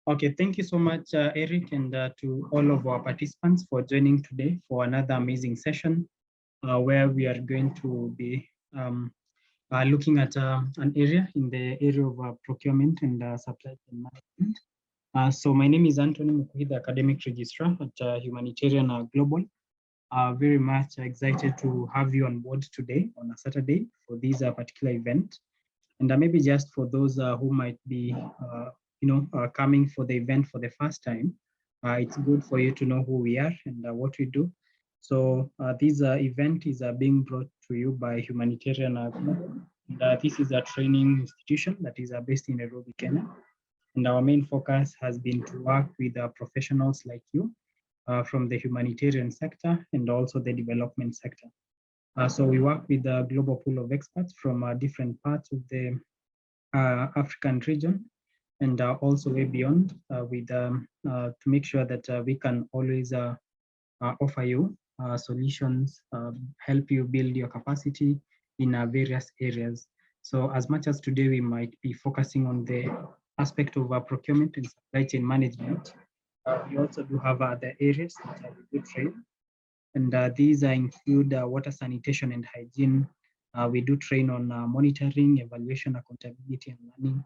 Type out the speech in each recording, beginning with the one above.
Okay, thank you so much, Eric, and to all of our participants for joining today for another amazing session where we are going to be looking at an area in the area of procurement and supply chain management. So my name is Anthony Mukuhi, the Academic Registrar at Humanitarian Global. Very much excited to have you on board today on a Saturday for this particular event. And maybe just for those who might be, coming for the event for the first time, it's good for you to know who we are and what we do. So this event is being brought to you by Humanitarian Global. And, this is a training institution that is based in Nairobi, Kenya. And our main focus has been to work with professionals like you from the humanitarian sector and also the development sector. So we work with a global pool of experts from different parts of the African region and also way beyond to make sure that we can always offer you solutions, help you build your capacity in various areas. So as much as today we might be focusing on the aspect of procurement and supply chain management, we also do have other areas that we do train. And these include water sanitation and hygiene. We do train on monitoring, evaluation, accountability, and learning.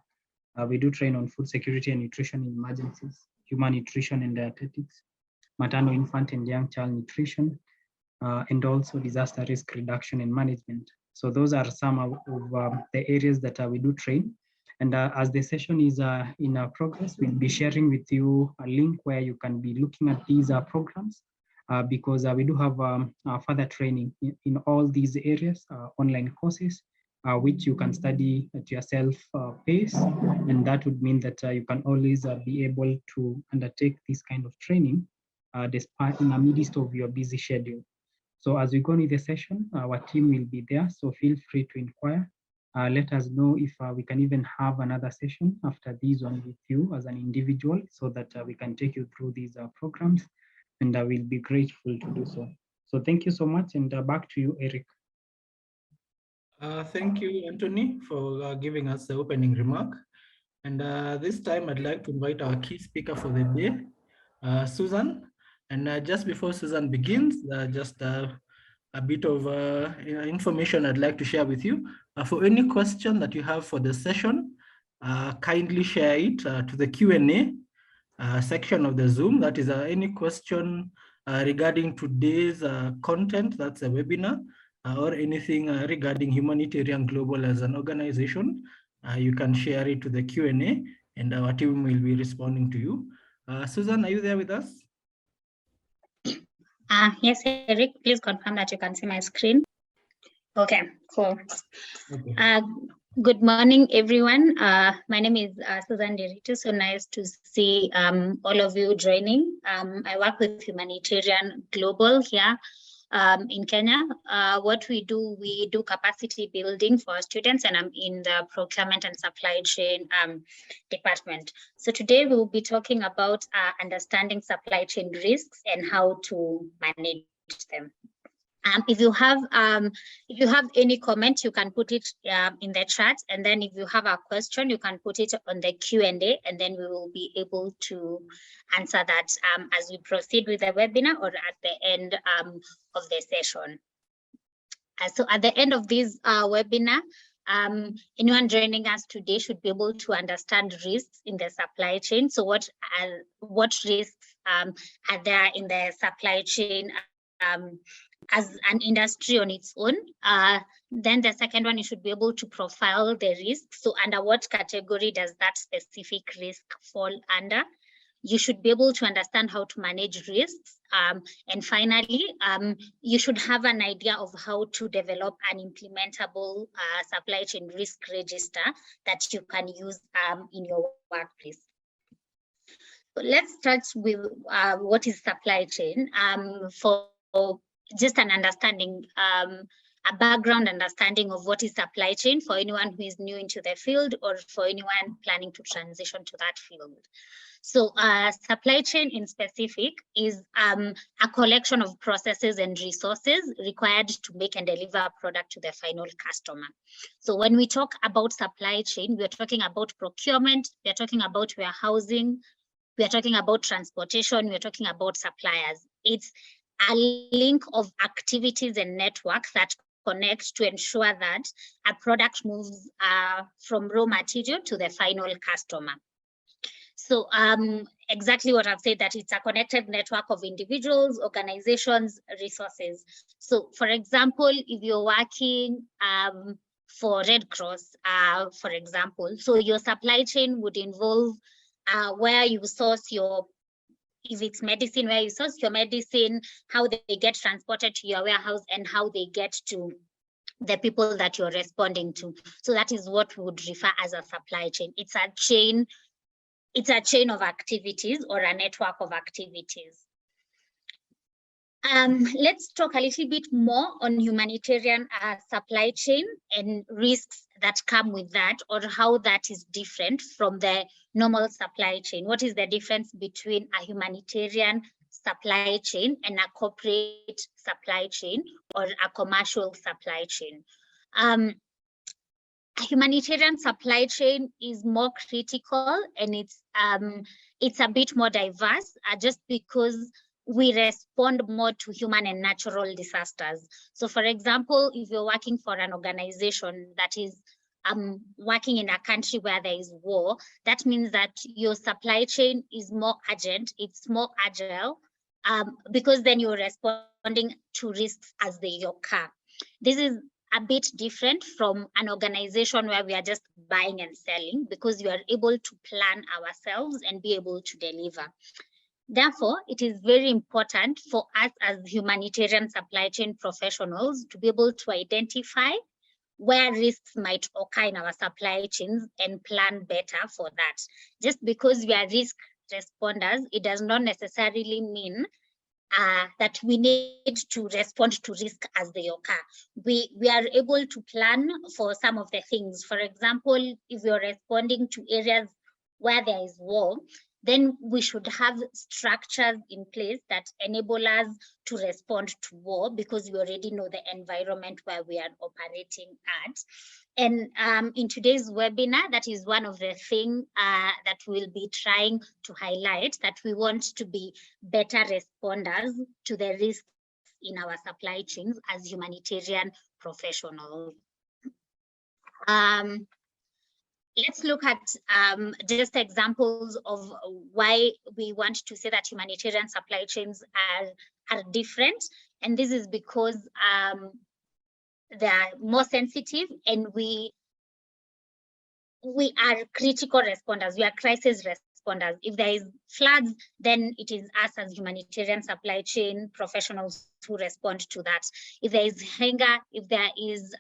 We do train on food security and nutrition in emergencies, human nutrition and dietetics, maternal, infant, and young child nutrition, and also disaster risk reduction and management. So those are some of the areas that we do train. And as the session is in progress, we'll be sharing with you a link where you can be looking at these programs because we do have further training in all these areas, online courses, which you can study at your self pace. And that would mean that you can always be able to undertake this kind of training despite in the midst of your busy schedule. So as we go into the session, our team will be there. So feel free to inquire. Let us know if we can even have another session after this one with you as an individual so that we can take you through these programs, and I will be grateful to do so. So thank you so much, and back to you, Eric. Thank you, Anthony, for giving us the opening remark. And this time I'd like to invite our key speaker for the day, Susan. And just before Susan begins, just a bit of information I'd like to share with you. For any question that you have for the session, kindly share it to the Q&A section of the Zoom. That is any question regarding today's content, that's a webinar, or anything regarding Humanitarian Global as an organization. You can share it to the Q&A and our team will be responding to you. Susan, are you there with us? Yes, Eric, please confirm that you can see my screen. Okay, cool. Okay. Good morning, everyone. My name is Susan Derito. So nice to see all of you joining. I work with Humanitarian Global here in Kenya. What we do capacity building for students, and I'm in the procurement and supply chain department. So today we'll be talking about understanding supply chain risks and how to manage them. If you have any comment, you can put it in the chat, and then if you have a question, you can put it on the Q&A, and then we will be able to answer that as we proceed with the webinar or at the end of the session. So at the end of this webinar, anyone joining us today should be able to understand risks in the supply chain. So what risks are there in the supply chain as an industry on its own. Then the second one, you should be able to profile the risk. So under what category does that specific risk fall under? You should be able to understand how to manage risks. And finally, you should have an idea of how to develop an implementable supply chain risk register that you can use in your workplace. So let's start with what is supply chain. For just an understanding, a background understanding of what is supply chain for anyone who is new into the field or for anyone planning to transition to that field. So supply chain in specific is a collection of processes and resources required to make and deliver a product to the final customer. So when we talk about supply chain, we're talking about procurement, we're talking about warehousing, we are talking about transportation, we are talking about suppliers. It's a link of activities and networks that connect to ensure that a product moves from raw material to the final customer. So exactly what I've said, that it's a connected network of individuals, organizations, resources. So for example, if you're working for Red Cross, for example, so your supply chain would involve where you source your, if it's medicine, where you source your medicine, how they get transported to your warehouse, and how they get to the people that you're responding to. So that is what we would refer as a supply chain. It's a chain of activities or a network of activities. Let's talk a little bit more on humanitarian supply chain and risks that come with that, or how that is different from the normal supply chain. What is the difference between a humanitarian supply chain and a corporate supply chain or a commercial supply chain? A humanitarian supply chain is more critical, and it's a bit more diverse, just because we respond more to human and natural disasters. So for example, if you're working for an organization that is working in a country where there is war, that means that your supply chain is more urgent, it's more agile, because then you're responding to risks as they occur. This is a bit different from an organization where we are just buying and selling, because we are able to plan ourselves and be able to deliver. Therefore, it is very important for us as humanitarian supply chain professionals to be able to identify where risks might occur in our supply chains and plan better for that. Just because we are risk responders, it does not necessarily mean that we need to respond to risk as they occur. We are able to plan for some of the things. For example, if you're responding to areas where there is war, then we should have structures in place that enable us to respond to war, because we already know the environment where we are operating at. And in today's webinar, that is one of the things that we'll be trying to highlight, that we want to be better responders to the risks in our supply chains as humanitarian professionals. Let's look at just examples of why we want to say that humanitarian supply chains are different. And this is because they are more sensitive, and we are critical responders. We are crisis responders. If there is floods, then it is us as humanitarian supply chain professionals who respond to that. If there is hunger, if there is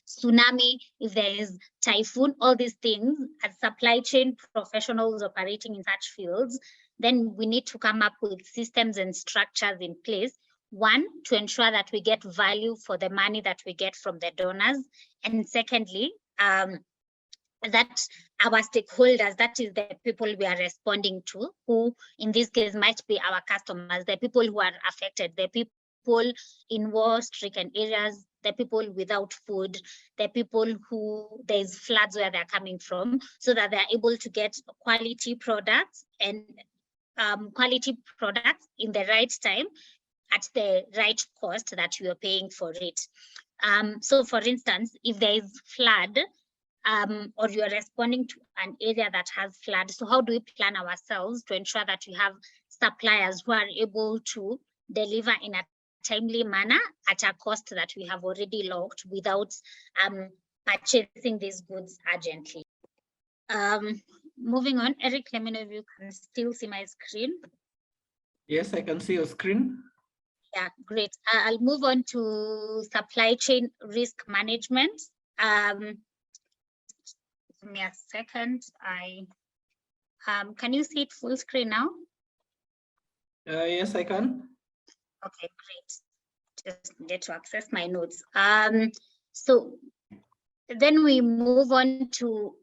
tsunami, if there is typhoon, all these things, as supply chain professionals operating in such fields, then we need to come up with systems and structures in place. One, to ensure that we get value for the money that we get from the donors. And secondly, that our stakeholders, that is the people we are responding to, who in this case might be our customers, the people who are affected, the people in war-stricken areas, the people without food, the people who there's floods where they're coming from, so that they're able to get quality products and quality products in the right time at the right cost that we are paying for it. So for instance, if there is flood, or you are responding to an area that has flood, so how do we plan ourselves to ensure that we have suppliers who are able to deliver in a timely manner at a cost that we have already locked without purchasing these goods urgently? Moving on, Eric, let me know if you can still see my screen. Yes, I can see your screen. Yeah, great. I'll move on to supply chain risk management. Give me a second. Can you see it full screen now? Yes, I can. Okay, great. Just need to access my notes. So then we move on to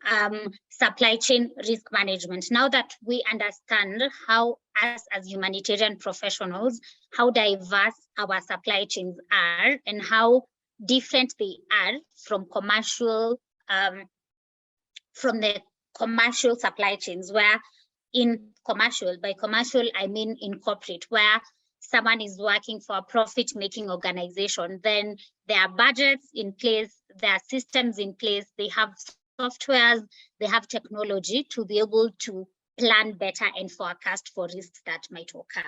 supply chain risk management. Now that we understand how us as humanitarian professionals, how diverse our supply chains are and how different they are from commercial, from the commercial supply chains, where in commercial, by commercial, I mean in corporate, where someone is working for a profit-making organization, then there are budgets in place, there are systems in place, they have softwares, they have technology to be able to plan better and forecast for risks that might occur.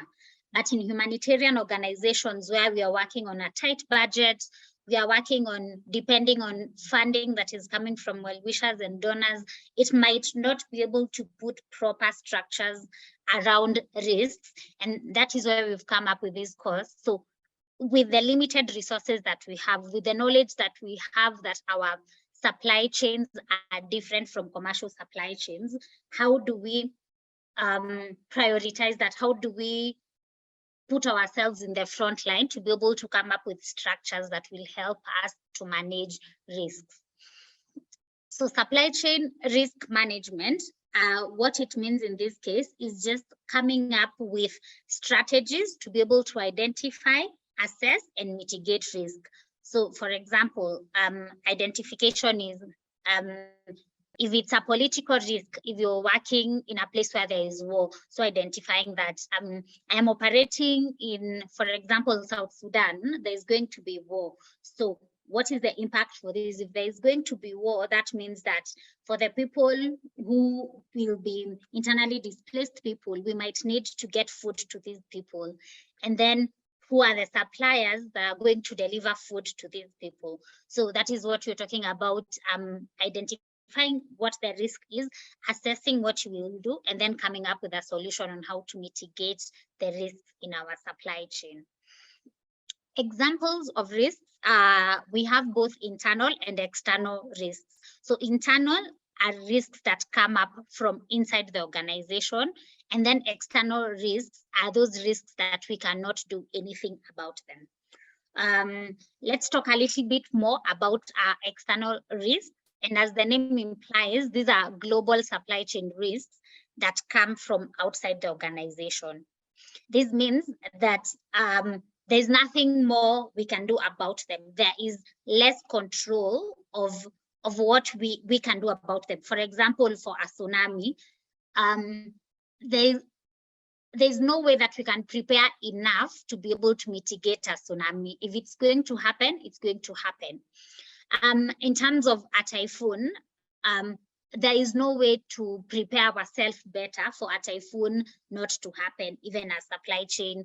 But in humanitarian organizations where we are working on a tight budget, we are working on, depending on funding that is coming from well-wishers and donors, it might not be able to put proper structures around risks. And that is why we've come up with this course. So with the limited resources that we have, with the knowledge that we have that our supply chains are different from commercial supply chains, how do we prioritize that? How do we put ourselves in the front line to be able to come up with structures that will help us to manage risks? So supply chain risk management, what it means in this case is just coming up with strategies to be able to identify, assess, and mitigate risk. So for example, identification is, if it's a political risk, if you're working in a place where there is war, so identifying that I am operating in, for example, South Sudan, there's going to be war. So what is the impact for this? If there is going to be war, that means that for the people who will be internally displaced people, we might need to get food to these people. And then who are the suppliers that are going to deliver food to these people? So that is what we're talking about, identifying what the risk is, assessing what you will do, and then coming up with a solution on how to mitigate the risks in our supply chain. Examples of risks, we have both internal and external risks. So internal are risks that come up from inside the organization, and then external risks are those risks that we cannot do anything about them. Let's talk a little bit more about external risks. And as the name implies, these are global supply chain risks that come from outside the organization. This means that there's nothing more we can do about them. There is less control of what we can do about them. For example, for a tsunami, there's no way that we can prepare enough to be able to mitigate a tsunami. If it's going to happen, it's going to happen. In terms of a typhoon, there is no way to prepare ourselves better for a typhoon not to happen, even as supply chain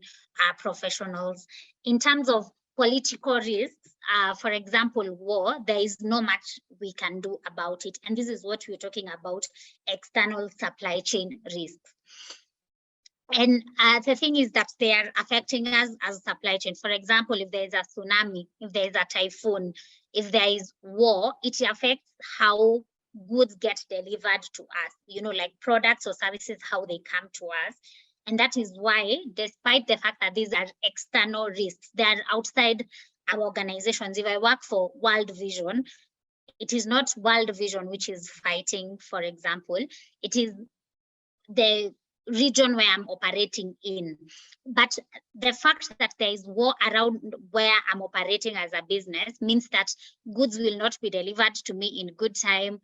professionals. In terms of political risks, for example, war, there is not much we can do about it. And this is what we're talking about, external supply chain risks. And the thing is that they are affecting us as supply chain. For example, if there is a tsunami, if there is a typhoon, if there is war, it affects how goods get delivered to us, you know, like products or services, how they come to us. And that is why, despite the fact that these are external risks, they are outside our organizations. If I work for World Vision, it is not World Vision which is fighting, for example, it is the region where I'm operating in. But the fact that there is war around where I'm operating as a business means that goods will not be delivered to me in good time,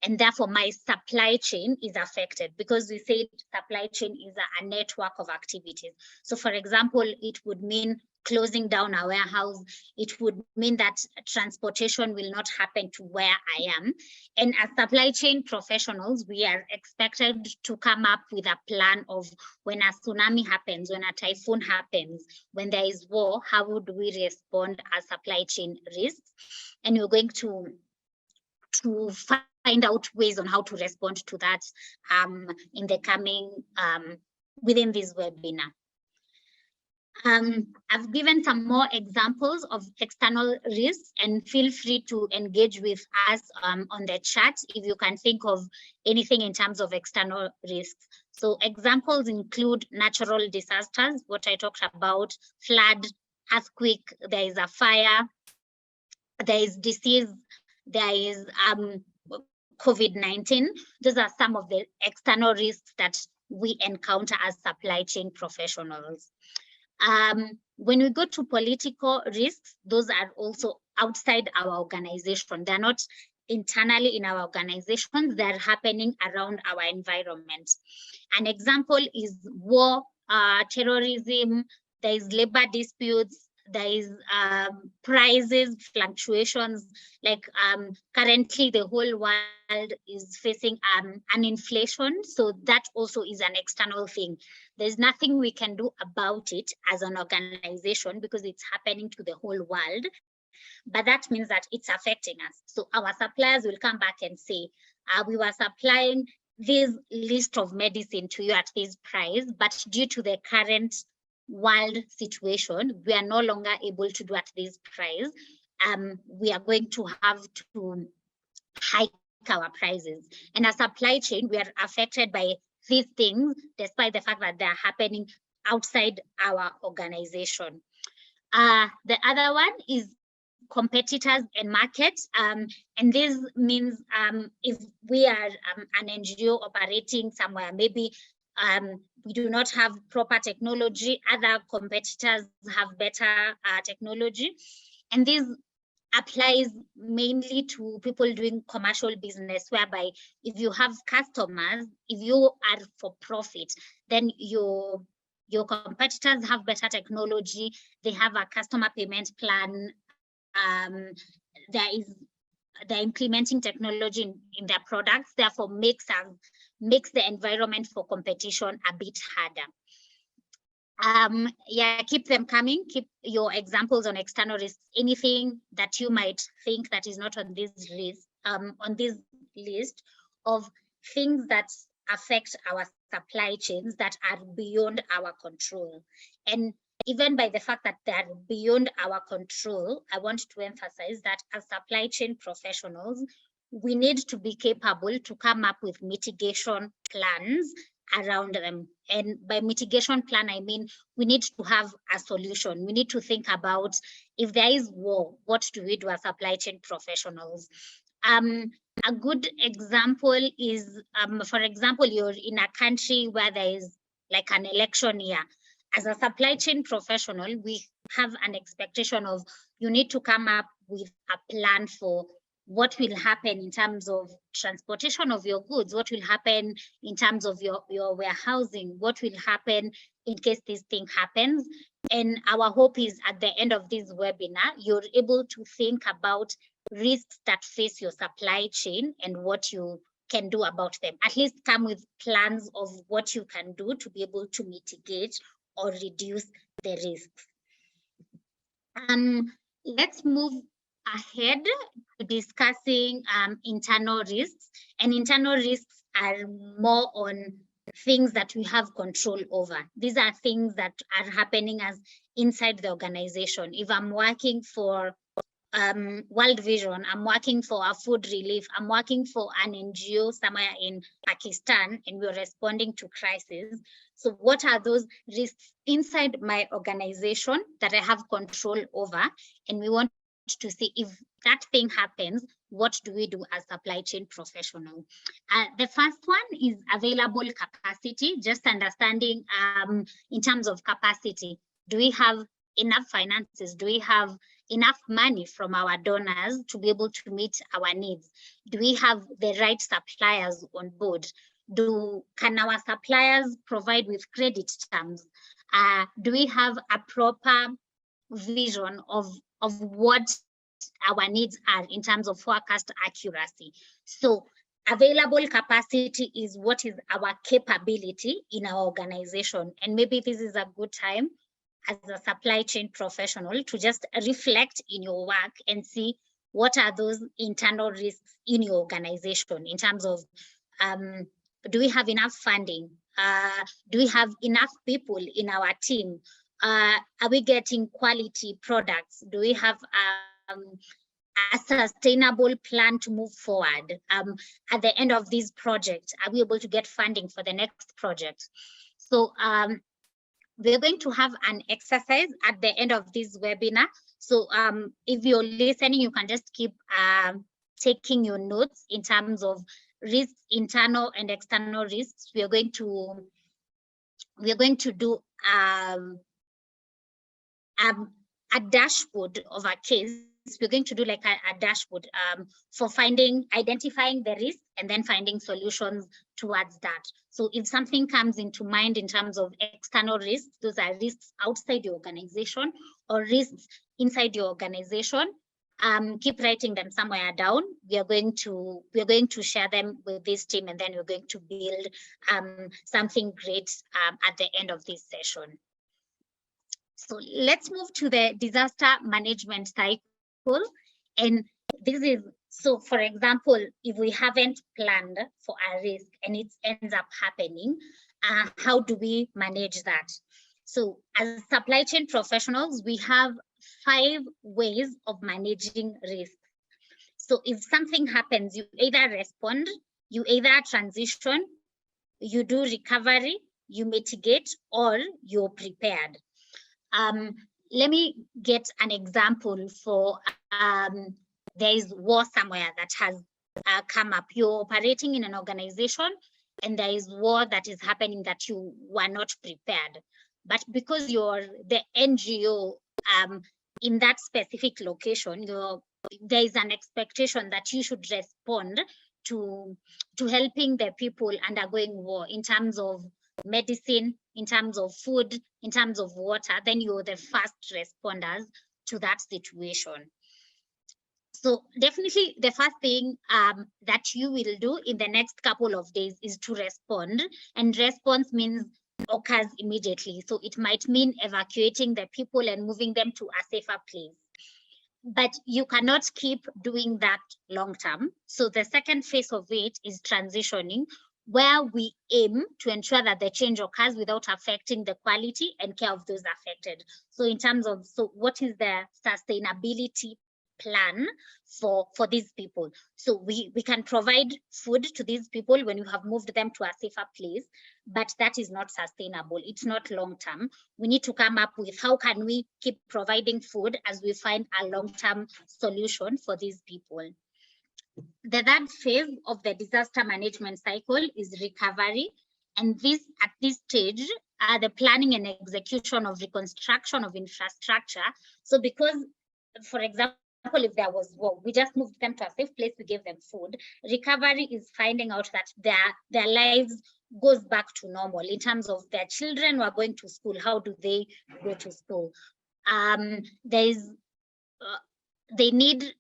and therefore my supply chain is affected, because we said supply chain is a network of activities. So for example, it would mean closing down a warehouse. It would mean that transportation will not happen to where I am. And as supply chain professionals, we are expected to come up with a plan of when a tsunami happens, when a typhoon happens, when there is war, how would we respond as supply chain risks? And we're going to find out ways on how to respond to that in the coming, within this webinar. I've given some more examples of external risks, and feel free to engage with us on the chat if you can think of anything in terms of external risks. So examples include natural disasters, what I talked about, flood, earthquake, there is a fire, there is disease, there is COVID-19. Those are some of the external risks that we encounter as supply chain professionals. When we go to political risks, those are also outside our organization. They're not internally in our organizations, they're happening around our environment. An example is war, terrorism, there is labor disputes, there is prices fluctuations, like currently the whole world is facing an inflation, so that also is an external thing. There's nothing we can do about it as an organization because it's happening to the whole world, but that means that it's affecting us. So our suppliers will come back and say, we were supplying this list of medicine to you at this price, but due to the current world situation, we are no longer able to do at this price. We are going to have to hike our prices. And as supply chain, we are affected by these things, despite the fact that they're happening outside our organization. The other one is competitors and markets, and this means if we are an NGO operating somewhere, maybe we do not have proper technology, other competitors have better technology, and this applies mainly to people doing commercial business, whereby if you have customers, if you are for profit, then your competitors have better technology, they have a customer payment plan, they're implementing technology in their products, therefore makes the environment for competition a bit harder. Yeah, keep them coming, keep your examples on external risks, anything that you might think that is not on this list of things that affect our supply chains that are beyond our control. And even by the fact that they are beyond our control, I want to emphasize that as supply chain professionals, we need to be capable to come up with mitigation plans around them. And by mitigation plan, I mean, we need to have a solution. We need to think about, if there is war, what do we do as supply chain professionals? A good example is, for example, you're in a country where there is like an election year. As a supply chain professional, we have an expectation of, you need to come up with a plan for what will happen in terms of transportation of your goods, what will happen in terms of your warehousing, what will happen in case this thing happens. And our hope is at the end of this webinar, you're able to think about risks that face your supply chain and what you can do about them. At least come with plans of what you can do to be able to mitigate or reduce the risks. Let's move ahead to discussing internal risks. And internal risks are more on things that we have control over. These are things that are happening as inside the organization. If I'm working for World Vision, I'm working for a food relief, I'm working for an NGO somewhere in Pakistan, and we're responding to crisis. So what are those risks inside my organization that I have control over? And we want to see, if that thing happens, what do we do as supply chain professional? The first one is available capacity, just understanding in terms of capacity. Do we have enough finances? Do we have enough money from our donors to be able to meet our needs? Do we have the right suppliers on board? Can our suppliers provide with credit terms? Do we have a proper vision of what our needs are in terms of forecast accuracy? So available capacity is what is our capability in our organization. And maybe this is a good time as a supply chain professional to just reflect in your work and see what are those internal risks in your organization in terms of, do we have enough funding? Do we have enough people in our team? Are we getting quality products? Do we have a sustainable plan to move forward? At the end of this project, are we able to get funding for the next project? So we're going to have an exercise at the end of this webinar. So if you're listening, you can just keep taking your notes in terms of risks, internal and external risks. We are going to do a dashboard of a case we're going to do like a dashboard for identifying the risk and then finding solutions towards that. So if something comes into mind in terms of external risks, those are risks outside your organization or risks inside your organization, keep writing them somewhere down. We are going to share them with this team, and then we're going to build something great at the end of this session. So let's move to the disaster management cycle. And this is, so for example, if we haven't planned for a risk and it ends up happening, how do we manage that? So as supply chain professionals, we have 5 ways of managing risk. So if something happens, you either respond, you either transition, you do recovery, you mitigate, or you're prepared. Let me get an example for there is war somewhere that has come up. You're operating in an organization and there is war that is happening that you were not prepared. But because you're the NGO in that specific location, there is an expectation that you should respond to helping the people undergoing war in terms of medicine, in terms of food, in terms of water. Then you're the first responders to that situation. So definitely the first thing that you will do in the next couple of days is to respond, and response means occurs immediately. So it might mean evacuating the people and moving them to a safer place. But you cannot keep doing that long term. So the second phase of it is transitioning, where we aim to ensure that the change occurs without affecting the quality and care of those affected. So in terms of, so what is the sustainability plan for these people? So we can provide food to these people when you have moved them to a safer place, but that is not sustainable. It's not long term. We need to come up with how can we keep providing food as we find a long-term solution for these people. The third phase of the disaster management cycle is recovery. And this, at this stage, are the planning and execution of reconstruction of infrastructure. So because, for example, if there was war, we just moved them to a safe place, we gave them food. Recovery is finding out that their lives goes back to normal in terms of their children who are going to school. How do they go to school? They need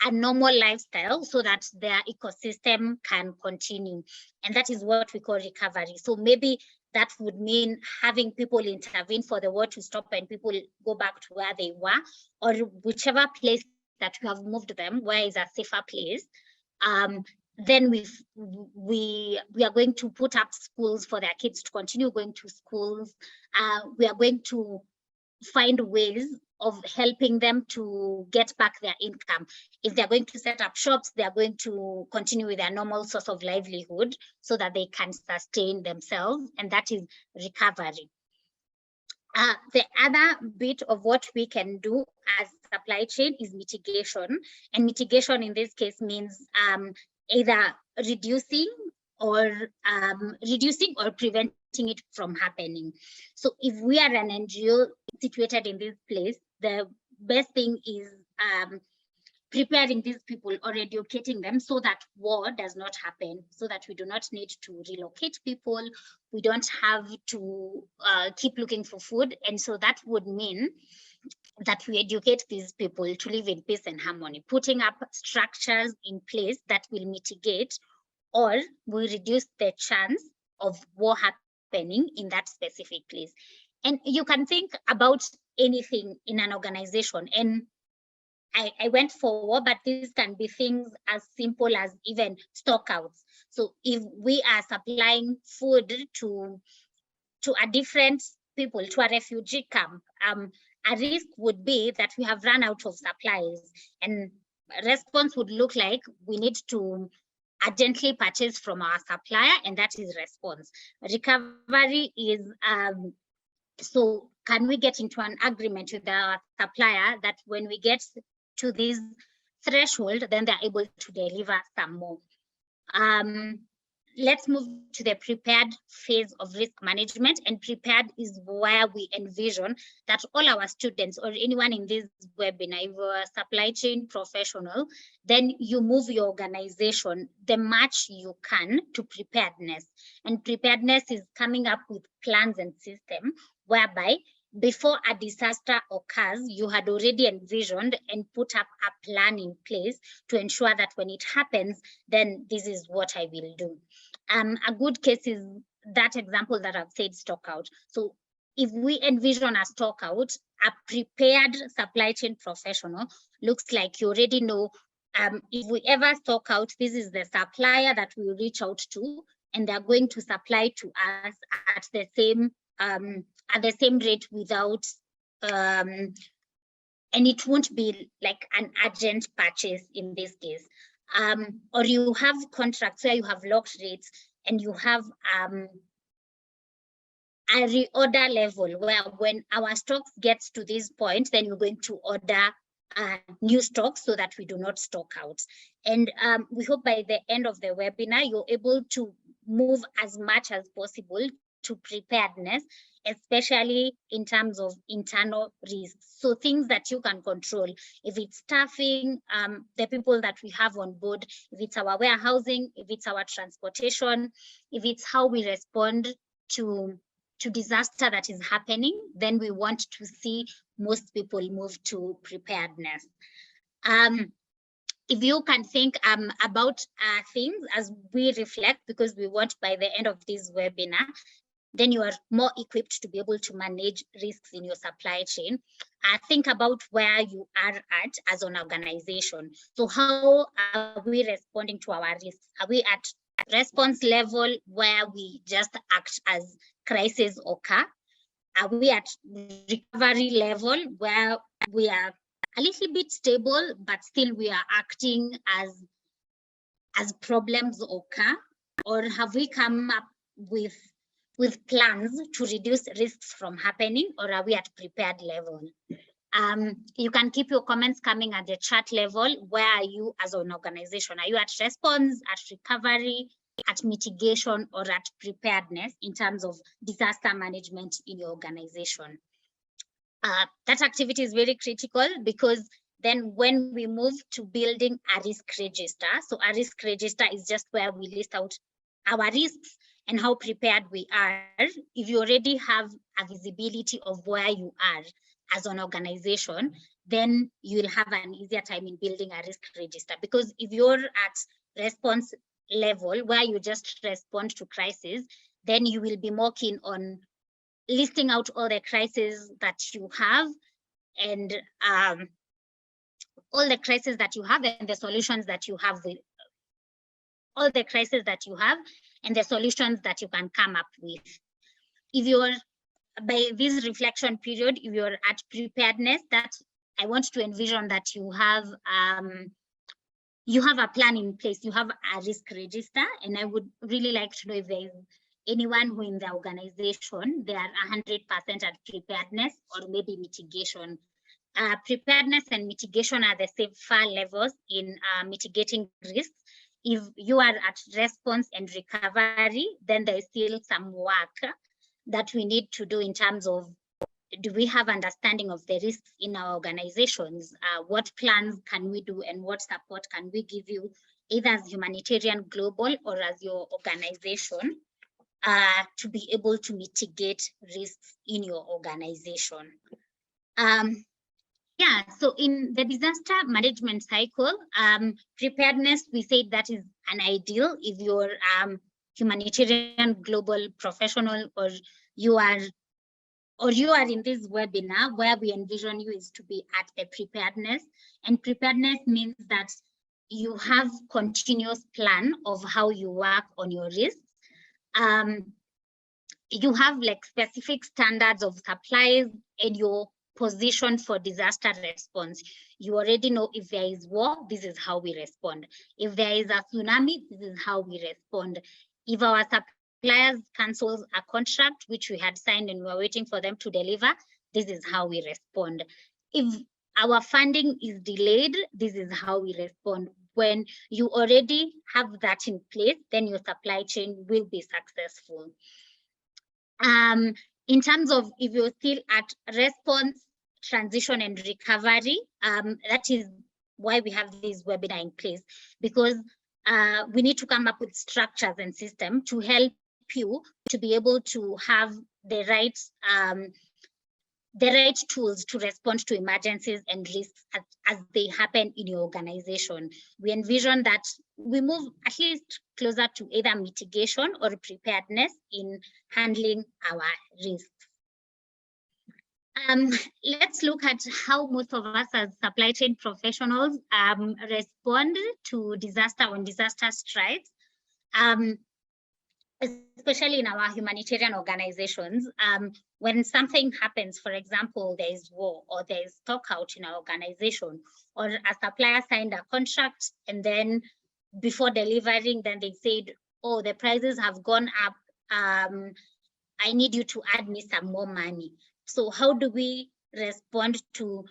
a normal lifestyle so that their ecosystem can continue. And that is what we call recovery. So maybe that would mean having people intervene for the war to stop and people go back to where they were, or whichever place that we have moved them, where is a safer place. Then we are going to put up schools for their kids to continue going to schools. We are going to find ways of helping them to get back their income. If they're going to set up shops, they're going to continue with their normal source of livelihood so that they can sustain themselves, and that is recovery. The other bit of what we can do as supply chain is mitigation, and mitigation in this case means either reducing or preventing it from happening. So if we are an NGO situated in this place, the best thing is preparing these people or educating them so that war does not happen, so that we do not need to relocate people, we don't have to keep looking for food. And so that would mean that we educate these people to live in peace and harmony, putting up structures in place that will mitigate or will reduce the chance of war happening in that specific place. And you can think about anything in an organization, and I went for war, but these can be things as simple as even stockouts. So if we are supplying food to a different people, to a refugee camp, a risk would be that we have run out of supplies, and response would look like we need to urgently purchase from our supplier, and that is response. Recovery is so can we get into an agreement with our supplier that when we get to this threshold, then they're able to deliver some more. let's move to the prepared phase of risk management. And prepared is where we envision that all our students or anyone in this webinar, if you're a supply chain professional, then you move your organization the much you can to preparedness. And preparedness is coming up with plans and systems whereby before a disaster occurs, you had already envisioned and put up a plan in place to ensure that when it happens, then this is what I will do. A good case is that example that I've said, stock out. So if we envision a stock out, a prepared supply chain professional looks like you already know, if we ever stock out, this is the supplier that we reach out to, and they're going to supply to us at the same rate without, and it won't be like an urgent purchase in this case. Or you have contracts where you have locked rates and you have a reorder level where when our stocks gets to this point, then you're going to order new stocks so that we do not stock out. And we hope by the end of the webinar, you're able to move as much as possible to preparedness, especially in terms of internal risks. So things that you can control, if it's staffing, the people that we have on board, if it's our warehousing, if it's our transportation, if it's how we respond to disaster that is happening, then we want to see most people move to preparedness. If you can think about things as we reflect, because we want by the end of this webinar, then you are more equipped to be able to manage risks in your supply chain. Think about where you are at as an organization. So how are we responding to our risks? Are we at response level where we just act as crises occur? Are we at recovery level where we are a little bit stable, but still we are acting as problems occur? Or have we come up with plans to reduce risks from happening, or are we at prepared level? You can keep your comments coming at the chat level. Where are you as an organization? Are you at response, at recovery, at mitigation, or at preparedness in terms of disaster management in your organization? That activity is very critical, because then when we move to building a risk register, so a risk register is just where we list out our risks and how prepared we are. If you already have a visibility of where you are as an organization, then you'll have an easier time in building a risk register. Because if you're at response level where you just respond to crisis, then you will be more keen on listing out all the crises that you have, and all the crises that you have and the solutions that you have with all the crises that you have and the solutions that you can come up with. If you're by this reflection period, if you're at preparedness, that I want to envision that you have a plan in place, you have a risk register, and I would really like to know if there is anyone who in the organization, they are 100% at preparedness or maybe mitigation. Preparedness and mitigation are the safer levels in mitigating risks. If you are at response and recovery, then there is still some work that we need to do in terms of, do we have understanding of the risks in our organizations? What plans can we do and what support can we give you, either as Humanitarian Global or as your organization, to be able to mitigate risks in your organization? Yeah, so in the disaster management cycle, preparedness, we say that is an ideal if you're humanitarian global professional, or you are in this webinar, where we envision you is to be at the preparedness. And preparedness means that you have continuous plan of how you work on your risks. You have like specific standards of supplies and your position for disaster response. You already know if there is war, this is how we respond. If there is a tsunami, this is how we respond. If our suppliers cancels a contract which we had signed and we were waiting for them to deliver, this is how we respond. If our funding is delayed, this is how we respond. when you already have that in place, then your supply chain will be successful. In terms of if you're still at response, transition, and recovery, that is why we have this webinar in place, because we need to come up with structures and systems to help you to be able to have the right tools to respond to emergencies and risks as they happen in your organization. We envision that we move at least closer to either mitigation or preparedness in handling our risks. Let's look at how most of us as supply chain professionals respond to disaster when disaster strikes. Especially in our humanitarian organizations, when something happens, for example, there is war or there is stockout in our organization, or a supplier signed a contract and then before delivering, then they said, oh, the prices have gone up. I need you to add me some more money. So how do we respond to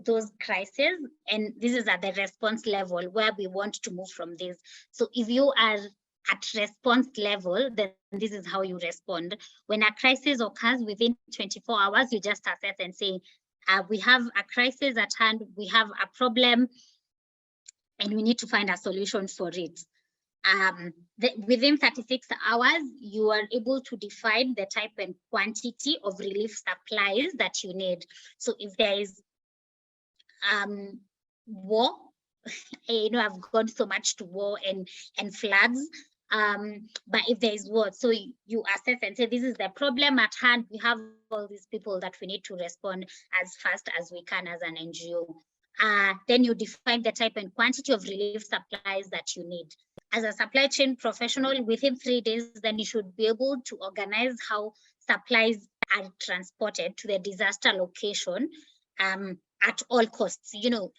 those crises? And this is at the response level where we want to move from this. So if you are at response level, then this is how you respond. When a crisis occurs within 24 hours, you just assess and say, we have a crisis at hand, we have a problem, and we need to find a solution for it. Within 36 hours, you are able to define the type and quantity of relief supplies that you need. So if there is war, I've gone so much to war and floods, but if there is war, so you assess and say, this is the problem at hand. We have all these people that we need to respond as fast as we can as an NGO. Then you define the type and quantity of relief supplies that you need. As a supply chain professional, within 3 days, then you should be able to organize how supplies are transported to the disaster location at all costs.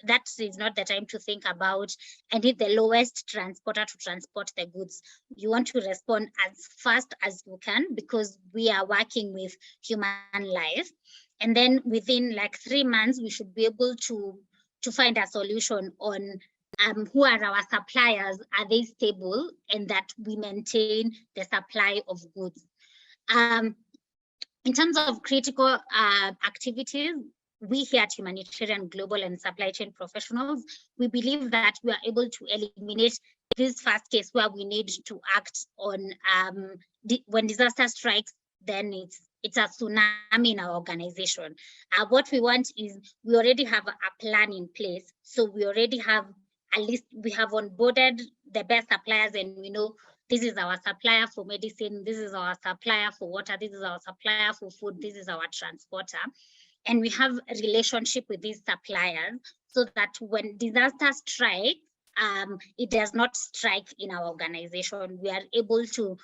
That is not the time to think about, I need the lowest transporter to transport the goods. You want to respond as fast as you can because we are working with human life. And then within like 3 months, we should be able to find a solution on who are our suppliers, are they stable, and that we maintain the supply of goods. In terms of critical activities, we here at Humanitarian Global and Supply Chain Professionals, we believe that we are able to eliminate this first case where we need to act on when disaster strikes, then it's a tsunami in our organization. What we want is we already have a plan in place. So we already have, at least we have onboarded the best suppliers, and we know this is our supplier for medicine, this is our supplier for water, this is our supplier for food, this is our transporter. And we have a relationship with these suppliers so that when disaster strikes, it does not strike in our organization. We are able to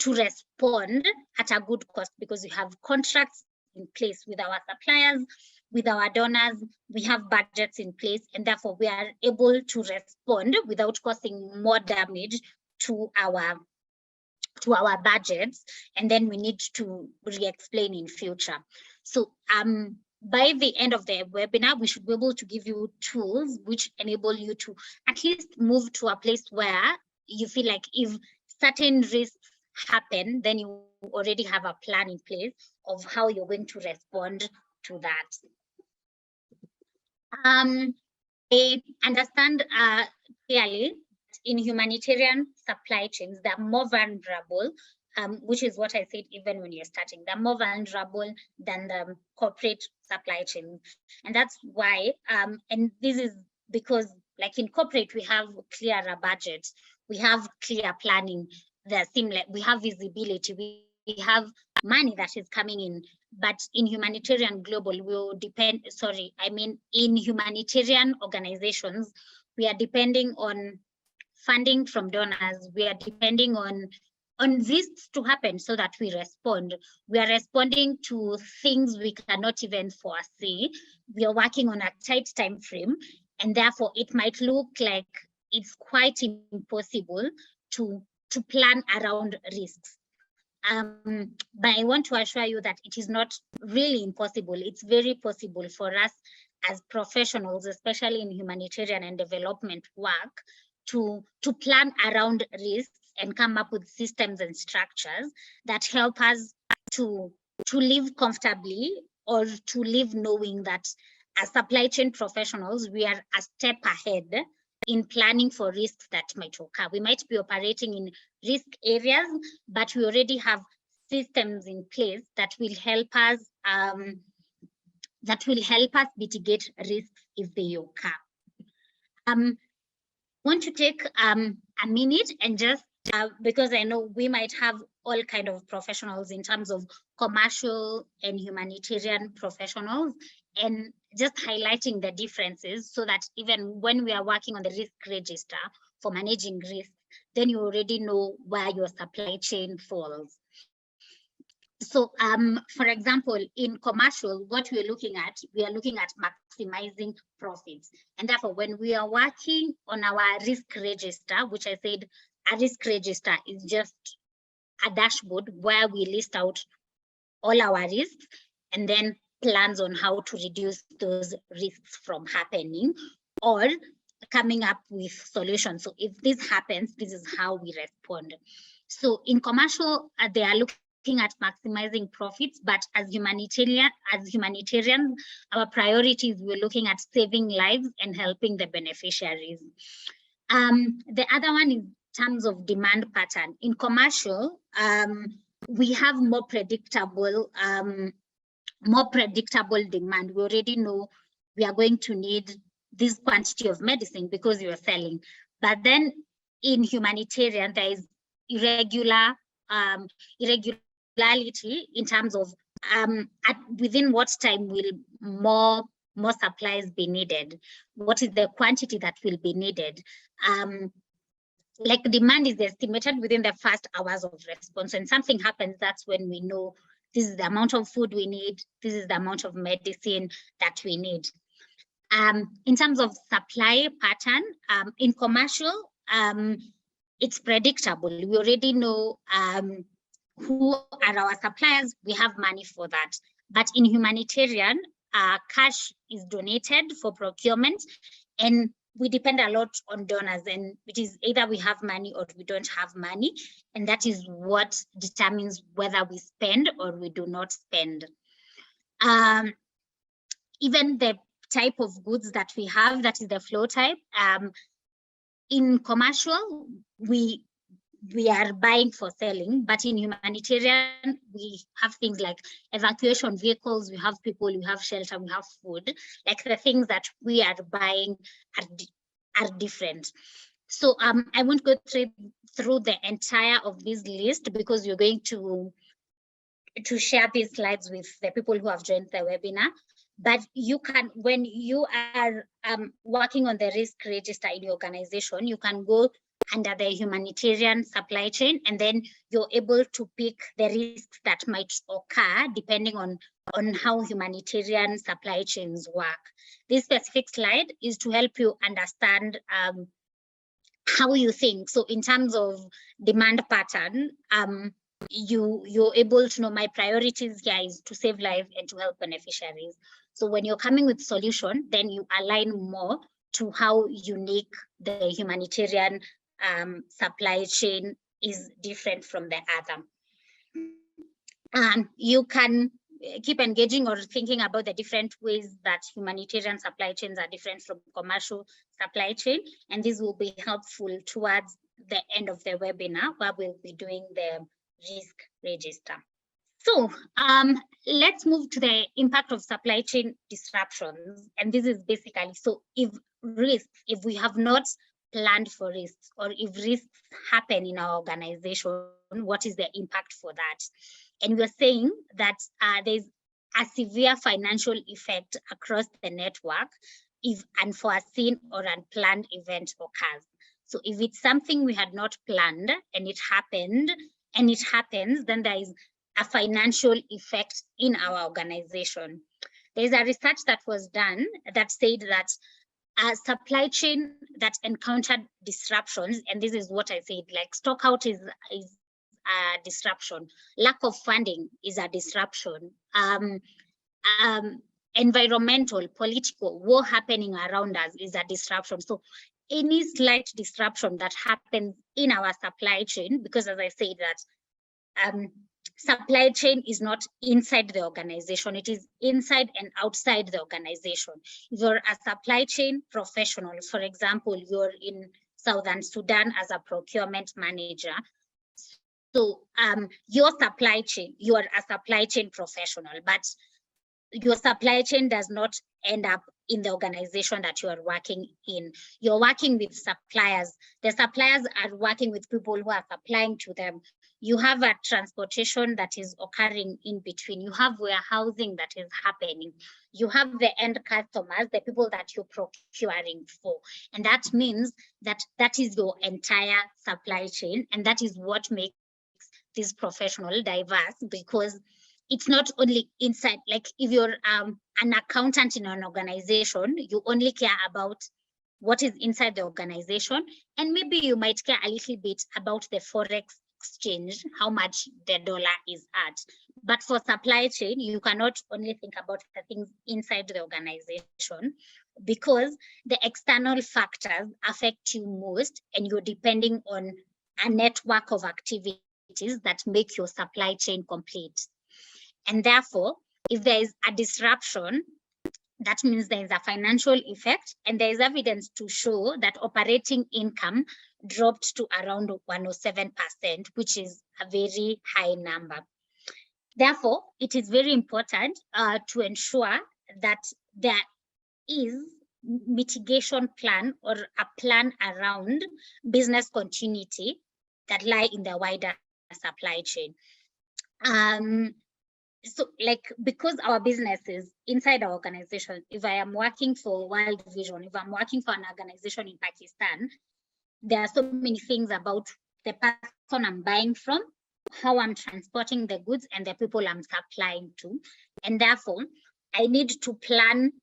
respond at a good cost because we have contracts in place with our suppliers, with our donors, we have budgets in place, and therefore we are able to respond without causing more damage to our budgets, and then we need to re-explain in future. So by the end of the webinar, we should be able to give you tools which enable you to at least move to a place where you feel like if certain risks happen, then you already have a plan in place of how you're going to respond to that. I understand clearly in humanitarian supply chains, they're more vulnerable, which is what I said even when you're starting. They're more vulnerable than the corporate supply chain. And that's why, and this is because like in corporate, we have clearer budgets, we have clear planning, we have visibility, we have money that is coming in. But in humanitarian global, we'll depend, in humanitarian organizations, we are depending on funding from donors, we are depending on this to happen so that we respond. We are responding to things we cannot even foresee. We are working on a tight time frame, and therefore it might look like it's quite impossible to plan around risks. But I want to assure you that it is not really impossible. It's very possible for us as professionals, especially in humanitarian and development work, to plan around risks and come up with systems and structures that help us to live comfortably, or to live knowing that as supply chain professionals, we are a step ahead in planning for risks that might occur. We might be operating in risk areas, but we already have systems in place that will help us mitigate risks if they occur. I want to take a minute and just because I know we might have all kind of professionals in terms of commercial and humanitarian professionals, and just highlighting the differences so that even when we are working on the risk register for managing risk, then you already know where your supply chain falls. So for example, in commercial, what we are looking at maximizing profits. And therefore, when we are working on our risk register, which I said a risk register is just a dashboard where we list out all our risks and then plans on how to reduce those risks from happening, or coming up with solutions. So if this happens, this is how we respond. So in commercial, they are looking at maximizing profits, but as humanitarians, our priorities, we're looking at saving lives and helping the beneficiaries. The other one is terms of demand pattern. In commercial, we have more predictable demand. We already know we are going to need this quantity of medicine because you are selling. But then in humanitarian, there is irregularity in terms of within what time will more supplies be needed? What is the quantity that will be needed? Like demand is estimated within the first hours of response. When something happens, that's when we know this is the amount of food we need, this is the amount of medicine that we need. In terms of supply pattern, in commercial, it's predictable. We already know who are our suppliers, we have money for that. But in humanitarian, cash is donated for procurement, and we depend a lot on donors, and it is either we have money or we don't have money, and that is what determines whether we spend or we do not spend. Even the type of goods that we have, that is the flow type. In commercial, we are buying for selling, but in humanitarian, we have things like evacuation vehicles, we have people, we have shelter, we have food. Like the things that we are buying are different. So I won't go through the entire of this list because you're going to share these slides with the people who have joined the webinar. But you can, when you are working on the risk register in your organization, you can go under the humanitarian supply chain, and then you're able to pick the risks that might occur depending on how humanitarian supply chains work. This specific slide is to help you understand how you think. So in terms of demand pattern, you're able to know my priorities here is to save lives and to help beneficiaries. So when you're coming with solution, then you align more to how unique the humanitarian supply chain is different from the other. You can keep engaging or thinking about the different ways that humanitarian supply chains are different from commercial supply chain, and this will be helpful towards the end of the webinar where we'll be doing the risk register. So let's move to the impact of supply chain disruptions, and this is basically, so if we have not planned for risks, or if risks happen in our organization, what is the impact for that? And we're saying that there's a severe financial effect across the network if unforeseen or unplanned event occurs. So if it's something we had not planned and it happened, and it happens, then there is a financial effect in our organization. There's a research that was done that said that a supply chain that encountered disruptions, and this is what I said, like stockout is a disruption, lack of funding is a disruption, environmental, political, war happening around us is a disruption. So any slight disruption that happens in our supply chain, because as I said that supply chain is not inside the organization, it is inside and outside the organization. You're a supply chain professional. For example, you're in Southern Sudan as a procurement manager. So your supply chain, you are a supply chain professional, but your supply chain does not end up in the organization that you are working in. You're working with suppliers. The suppliers are working with people who are supplying to them. You have a transportation that is occurring in between. You have warehousing that is happening. You have the end customers, the people that you're procuring for. And that means that that is your entire supply chain. And that is what makes this professional diverse, because it's not only inside, like if you're an accountant in an organization, you only care about what is inside the organization. And maybe you might care a little bit about the Forex exchange, how much the dollar is at. But for supply chain, you cannot only think about the things inside the organization, because the external factors affect you most, and you're depending on a network of activities that make your supply chain complete. And therefore, if there is a disruption, that means there is a financial effect, and there is evidence to show that operating income dropped to around 107%, which is a very high number. Therefore, it is very important to ensure that there is mitigation plan or a plan around business continuity that lie in the wider supply chain. So like, because our business is inside our organization, if I am working for World Vision, if I'm working for an organization in Pakistan, there are so many things about the person I'm buying from, how I'm transporting the goods, and the people I'm supplying to. And therefore, I need to plan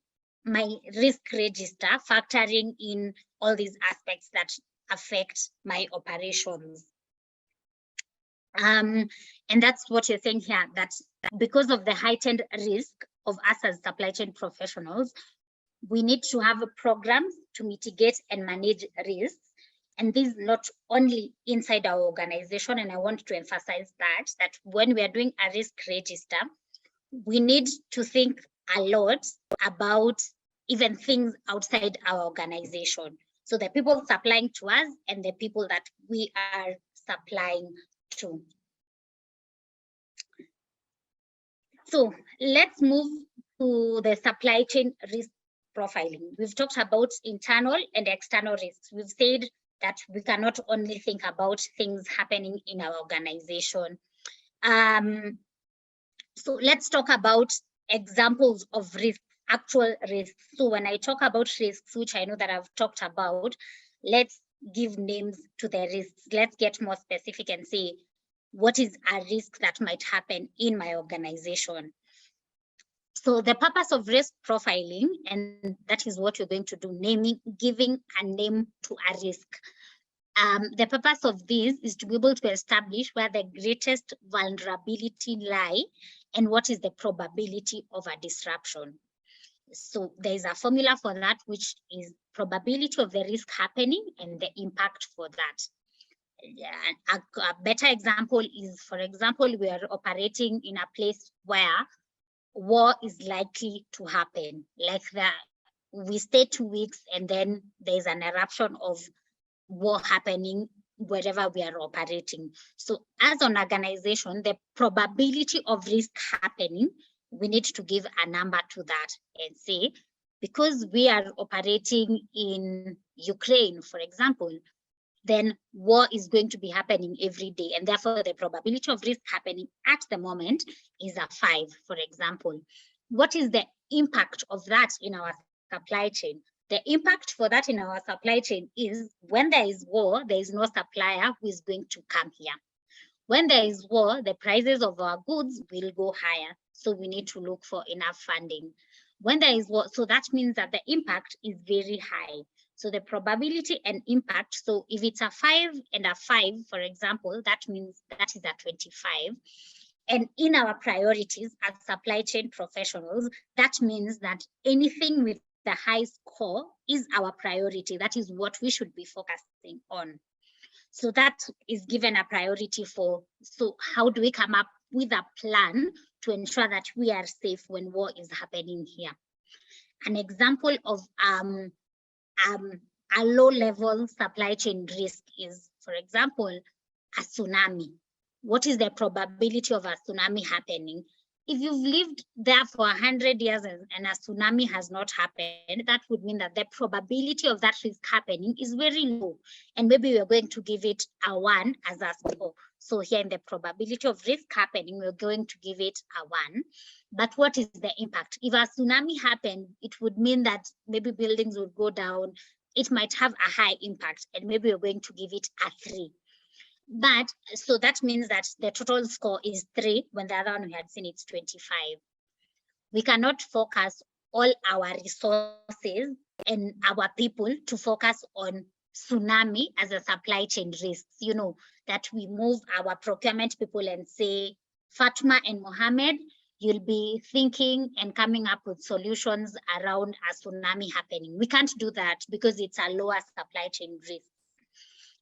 my risk register, factoring in all these aspects that affect my operations. And that's what you're saying here, that because of the heightened risk of us as supply chain professionals, we need to have programs to mitigate and manage risks. And this is not only inside our organization, and I want to emphasize that when we are doing a risk register, we need to think a lot about even things outside our organization. So the people supplying to us and the people that we are supplying to. So let's move to the supply chain risk profiling. We've talked about internal and external risks. We've said that we cannot only think about things happening in our organization. So let's talk about examples of risks, actual risks. So when I talk about risks, which I know that I've talked about, let's give names to the risks. Let's get more specific and say, what is a risk that might happen in my organization? So the purpose of risk profiling, and that is what you're going to do, naming, giving a name to a risk. The purpose of this is to be able to establish where the greatest vulnerability lie and what is the probability of a disruption. So there is a formula for that, which is probability of the risk happening and the impact for that. A better example is, for example, we are operating in a place where war is likely to happen. Like that, we stay 2 weeks and then there's an eruption of war happening wherever we are operating. So as an organization, the probability of risk happening, we need to give a number to that and say, because we are operating in Ukraine, for example, then war is going to be happening every day. And therefore, the probability of risk happening at the moment is a 5, for example. What is the impact of that in our supply chain? The impact for that in our supply chain is when there is war, there is no supplier who is going to come here. When there is war, the prices of our goods will go higher. So we need to look for enough funding. When there is war, so that means that the impact is very high. So the probability and impact, so if it's a 5 and a 5, for example, that means that is a 25. And in our priorities as supply chain professionals, that means that anything with the high score is our priority. That is what we should be focusing on. So that is given a priority for, so how do we come up with a plan to ensure that we are safe when war is happening here? An example of a low-level supply chain risk is, for example, a tsunami. What is the probability of a tsunami happening? If you've lived there for 100 years and a tsunami has not happened, that would mean that the probability of that risk happening is very low. And maybe we're going to give it a 1 as a score. So here in the probability of risk happening, we're going to give it a 1. But what is the impact? If a tsunami happened, it would mean that maybe buildings would go down. It might have a high impact, and maybe we're going to give it a 3. But so that means that the total score is 3 when the other one we had seen it's 25. We cannot focus all our resources and our people to focus on tsunami as a supply chain risk. You know, that we move our procurement people and say, Fatma and Mohammed, you'll be thinking and coming up with solutions around a tsunami happening. We can't do that because it's a lower supply chain risk.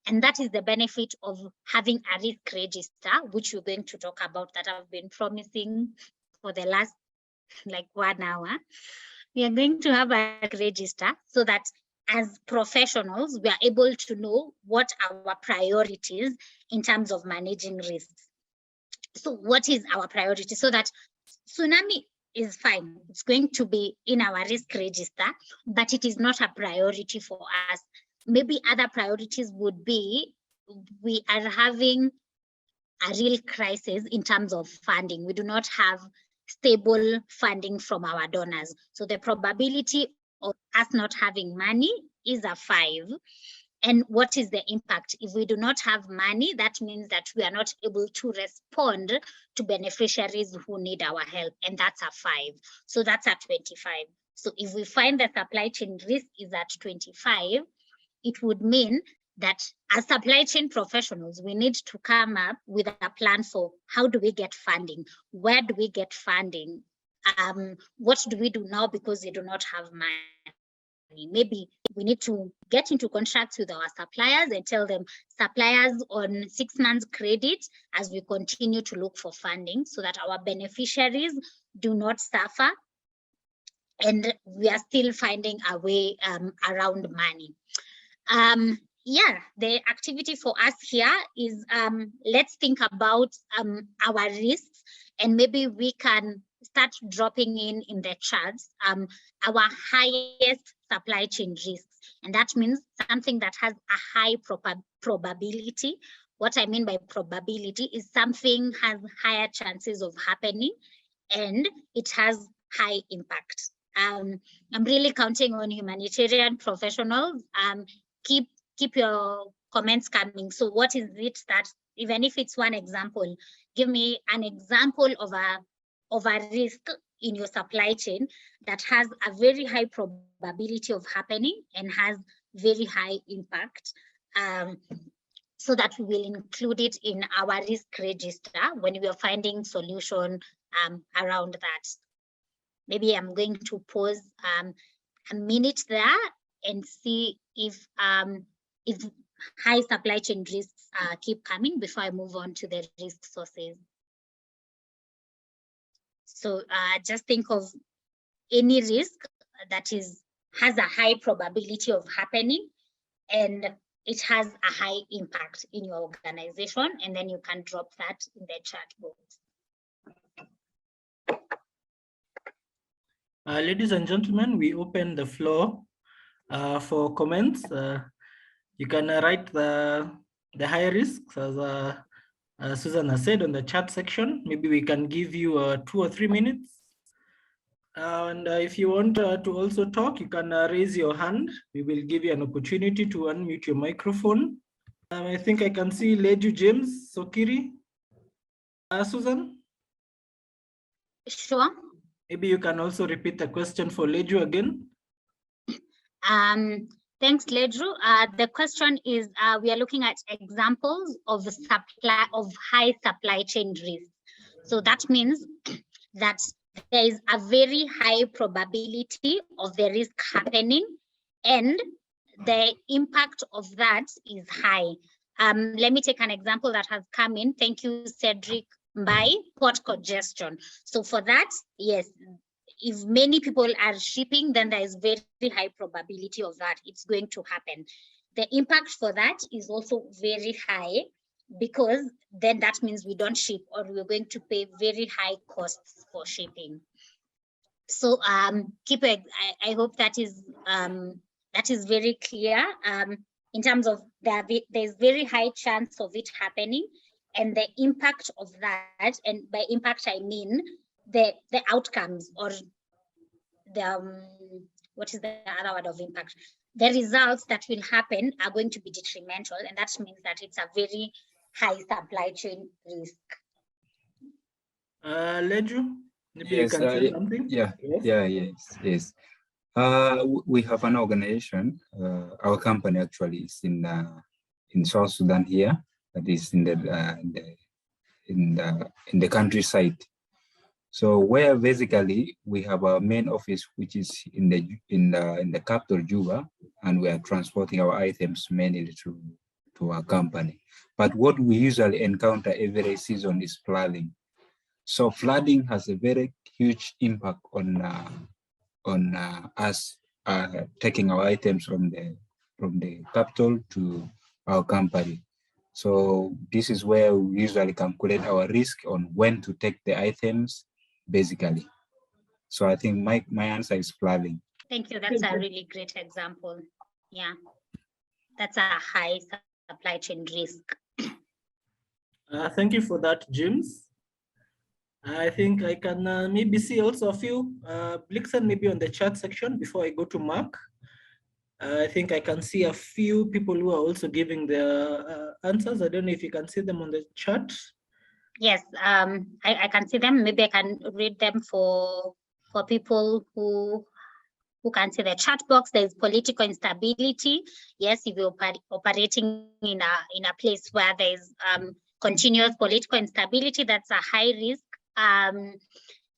And that is the benefit of having a risk register, which we're going to talk about, that I've been promising for the last like 1 hour. We are going to have a register so that as professionals, we are able to know what our priorities in terms of managing risks. So what is our priority? So that tsunami is fine. It's going to be in our risk register, but it is not a priority for us. Maybe other priorities would be, we are having a real crisis in terms of funding. We do not have stable funding from our donors. So the probability of us not having money is a 5. And what is the impact? If we do not have money, that means that we are not able to respond to beneficiaries who need our help. And that's a 5. So that's at 25. So if we find the supply chain risk is at 25, it would mean that as supply chain professionals, we need to come up with a plan for how do we get funding? Where do we get funding? What do we do now because we do not have money? Maybe we need to get into contracts with our suppliers and tell them suppliers on 6 months credit as we continue to look for funding so that our beneficiaries do not suffer and we are still finding a way around money. Yeah, the activity for us here is let's think about our risks, and maybe we can start dropping in the charts our highest supply chain risks. And that means something that has a high probability. What I mean by probability is something has higher chances of happening and it has high impact. I'm really counting on humanitarian professionals. Keep your comments coming. So what is it that, even if it's one example, give me an example of a risk in your supply chain that has a very high probability of happening and has very high impact, so that we will include it in our risk register when we are finding solution around that. Maybe I'm going to pause a minute there and see if high supply chain risks keep coming before I move on to the risk sources. So just think of any risk that has a high probability of happening and it has a high impact in your organization, and then you can drop that in the chat box. Ladies and gentlemen, we open the floor for comments. You can write the high risks, as Susan has said, on the chat section. Maybe we can give you 2 or 3 minutes. And if you want to also talk, you can raise your hand. We will give you an opportunity to unmute your microphone. I think I can see Leju James Sokiri. Susan? Sure. Maybe you can also repeat the question for Leju again. Thanks, Ledru. The question is, we are looking at examples of high supply chain risk. So that means that there is a very high probability of the risk happening, and the impact of that is high. Let me take an example that has come in. Thank you, Cedric. By port congestion. So for that, yes, if many people are shipping, then there is very high probability of that. It's going to happen. The impact for that is also very high, because then that means we don't ship, or we're going to pay very high costs for shipping. So I hope that is very clear. In terms of there's very high chance of it happening, and the impact of that, and by impact I mean the outcomes, or the what is the other word of impact? The results that will happen are going to be detrimental, and that means that it's a very high supply chain risk. Leju, maybe Yes, you can say something. Yes. We have an organization. Our company actually is in South Sudan here. That is in the countryside. So where basically we have our main office, which is in the capital Juba, and we are transporting our items mainly to our company. But what we usually encounter every season is flooding. So flooding has a very huge impact on us taking our items from the capital to our company. So this is where we usually calculate our risk on when to take the items, basically. So I think my answer is flooding. Thank you. That's a really great example. Yeah, that's a high supply chain risk. Thank you for that, James. I think I can maybe see also a few Blixen maybe on the chat section before I go to Mark. I think I can see a few people who are also giving their answers. I don't know if you can see them on the chat. Yes, I can see them. Maybe I can read them for people who can see the chat box. There's political instability. Yes, if you're operating in a place where there's continuous political instability, that's a high risk.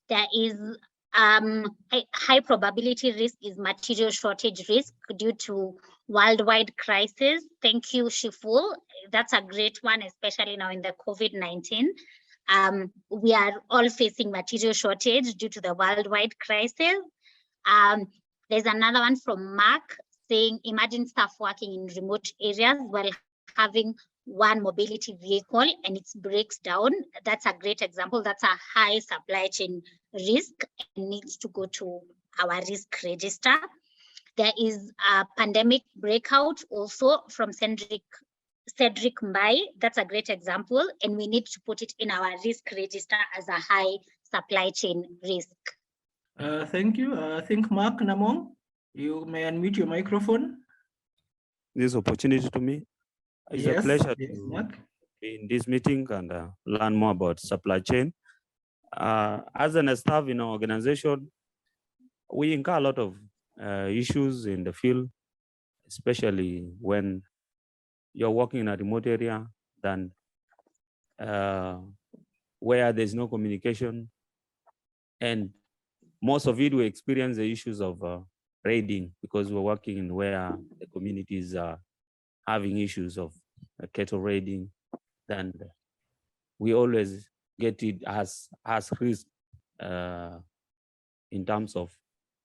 There is a high probability risk is material shortage risk due to worldwide crisis. Thank you, Shiful. That's a great one, especially now in the COVID-19. We are all facing material shortage due to the worldwide crisis. There's another one from Mark saying, imagine staff working in remote areas while having one mobility vehicle and it breaks down. That's a great example. That's a high supply chain risk and needs to go to our risk register. There is a pandemic breakout also from Cedric Mbai. That's a great example, and we need to put it in our risk register as a high supply chain risk. Thank you. I think Mark Namong, you may unmute your microphone. This opportunity to me. It's a pleasure to be in this meeting and learn more about supply chain. As a staff in our organization, we incur a lot of issues in the field, especially when you're working in a remote area than where there's no communication. And most of it, we experience the issues of raiding because we're working in where the communities are having issues of cattle raiding. Then we always get it as risk in terms of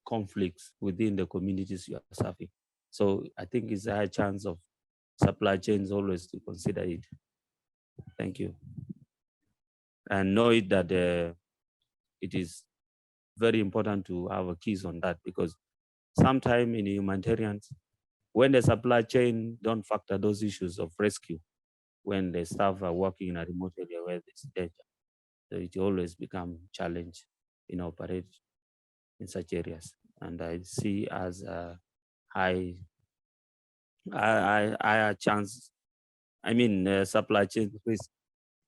conflicts within the communities you are serving. So I think it's a high chance of supply chains always to consider it. Thank you. And know it that it is very important to have a keys on that, because sometime in humanitarians, when the supply chain don't factor those issues of rescue, when the staff are working in a remote area where there's danger, so it always become challenge in operate in such areas. And I see as a high chance, supply chain risk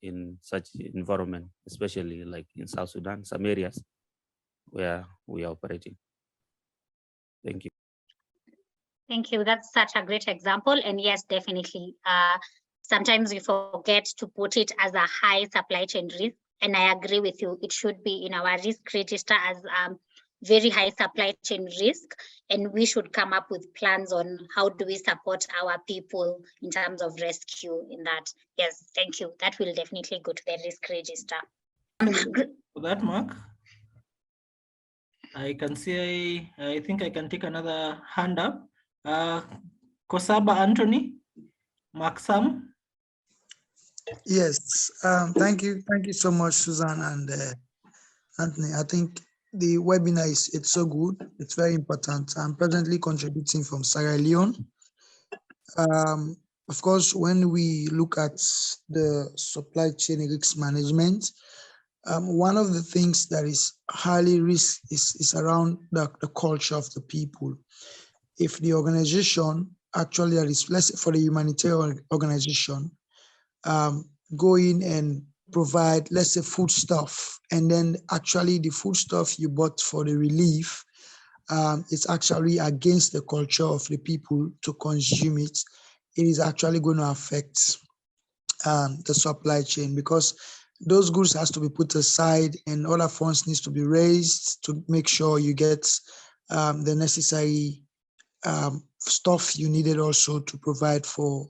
in such environment, especially like in South Sudan, some areas where we are operating. Thank you. Thank you. That's such a great example. And yes, definitely. Sometimes we forget to put it as a high supply chain risk And I agree with you, it should be in our risk register as very high supply chain risk, and we should come up with plans on how do we support our people in terms of rescue in that. Yes, thank you. That will definitely go to the risk register. For that, Mark, I can see, I think I can take another hand up. Kosaba Anthony, Mark Sam. Yes, thank you so much, Susan and Anthony. I think the webinar it's so good. It's very important. I'm presently contributing from Sierra Leone. Of course, when we look at the supply chain risk management, one of the things that is highly risk is around the culture of the people. If the organization actually, let's say for the humanitarian organization, go in and provide, let's say, food stuff, and then actually the food stuff you bought for the relief, it's actually against the culture of the people to consume it. It is actually going to affect the supply chain, because those goods has to be put aside and other funds needs to be raised to make sure you get the necessary stuff you needed also to provide for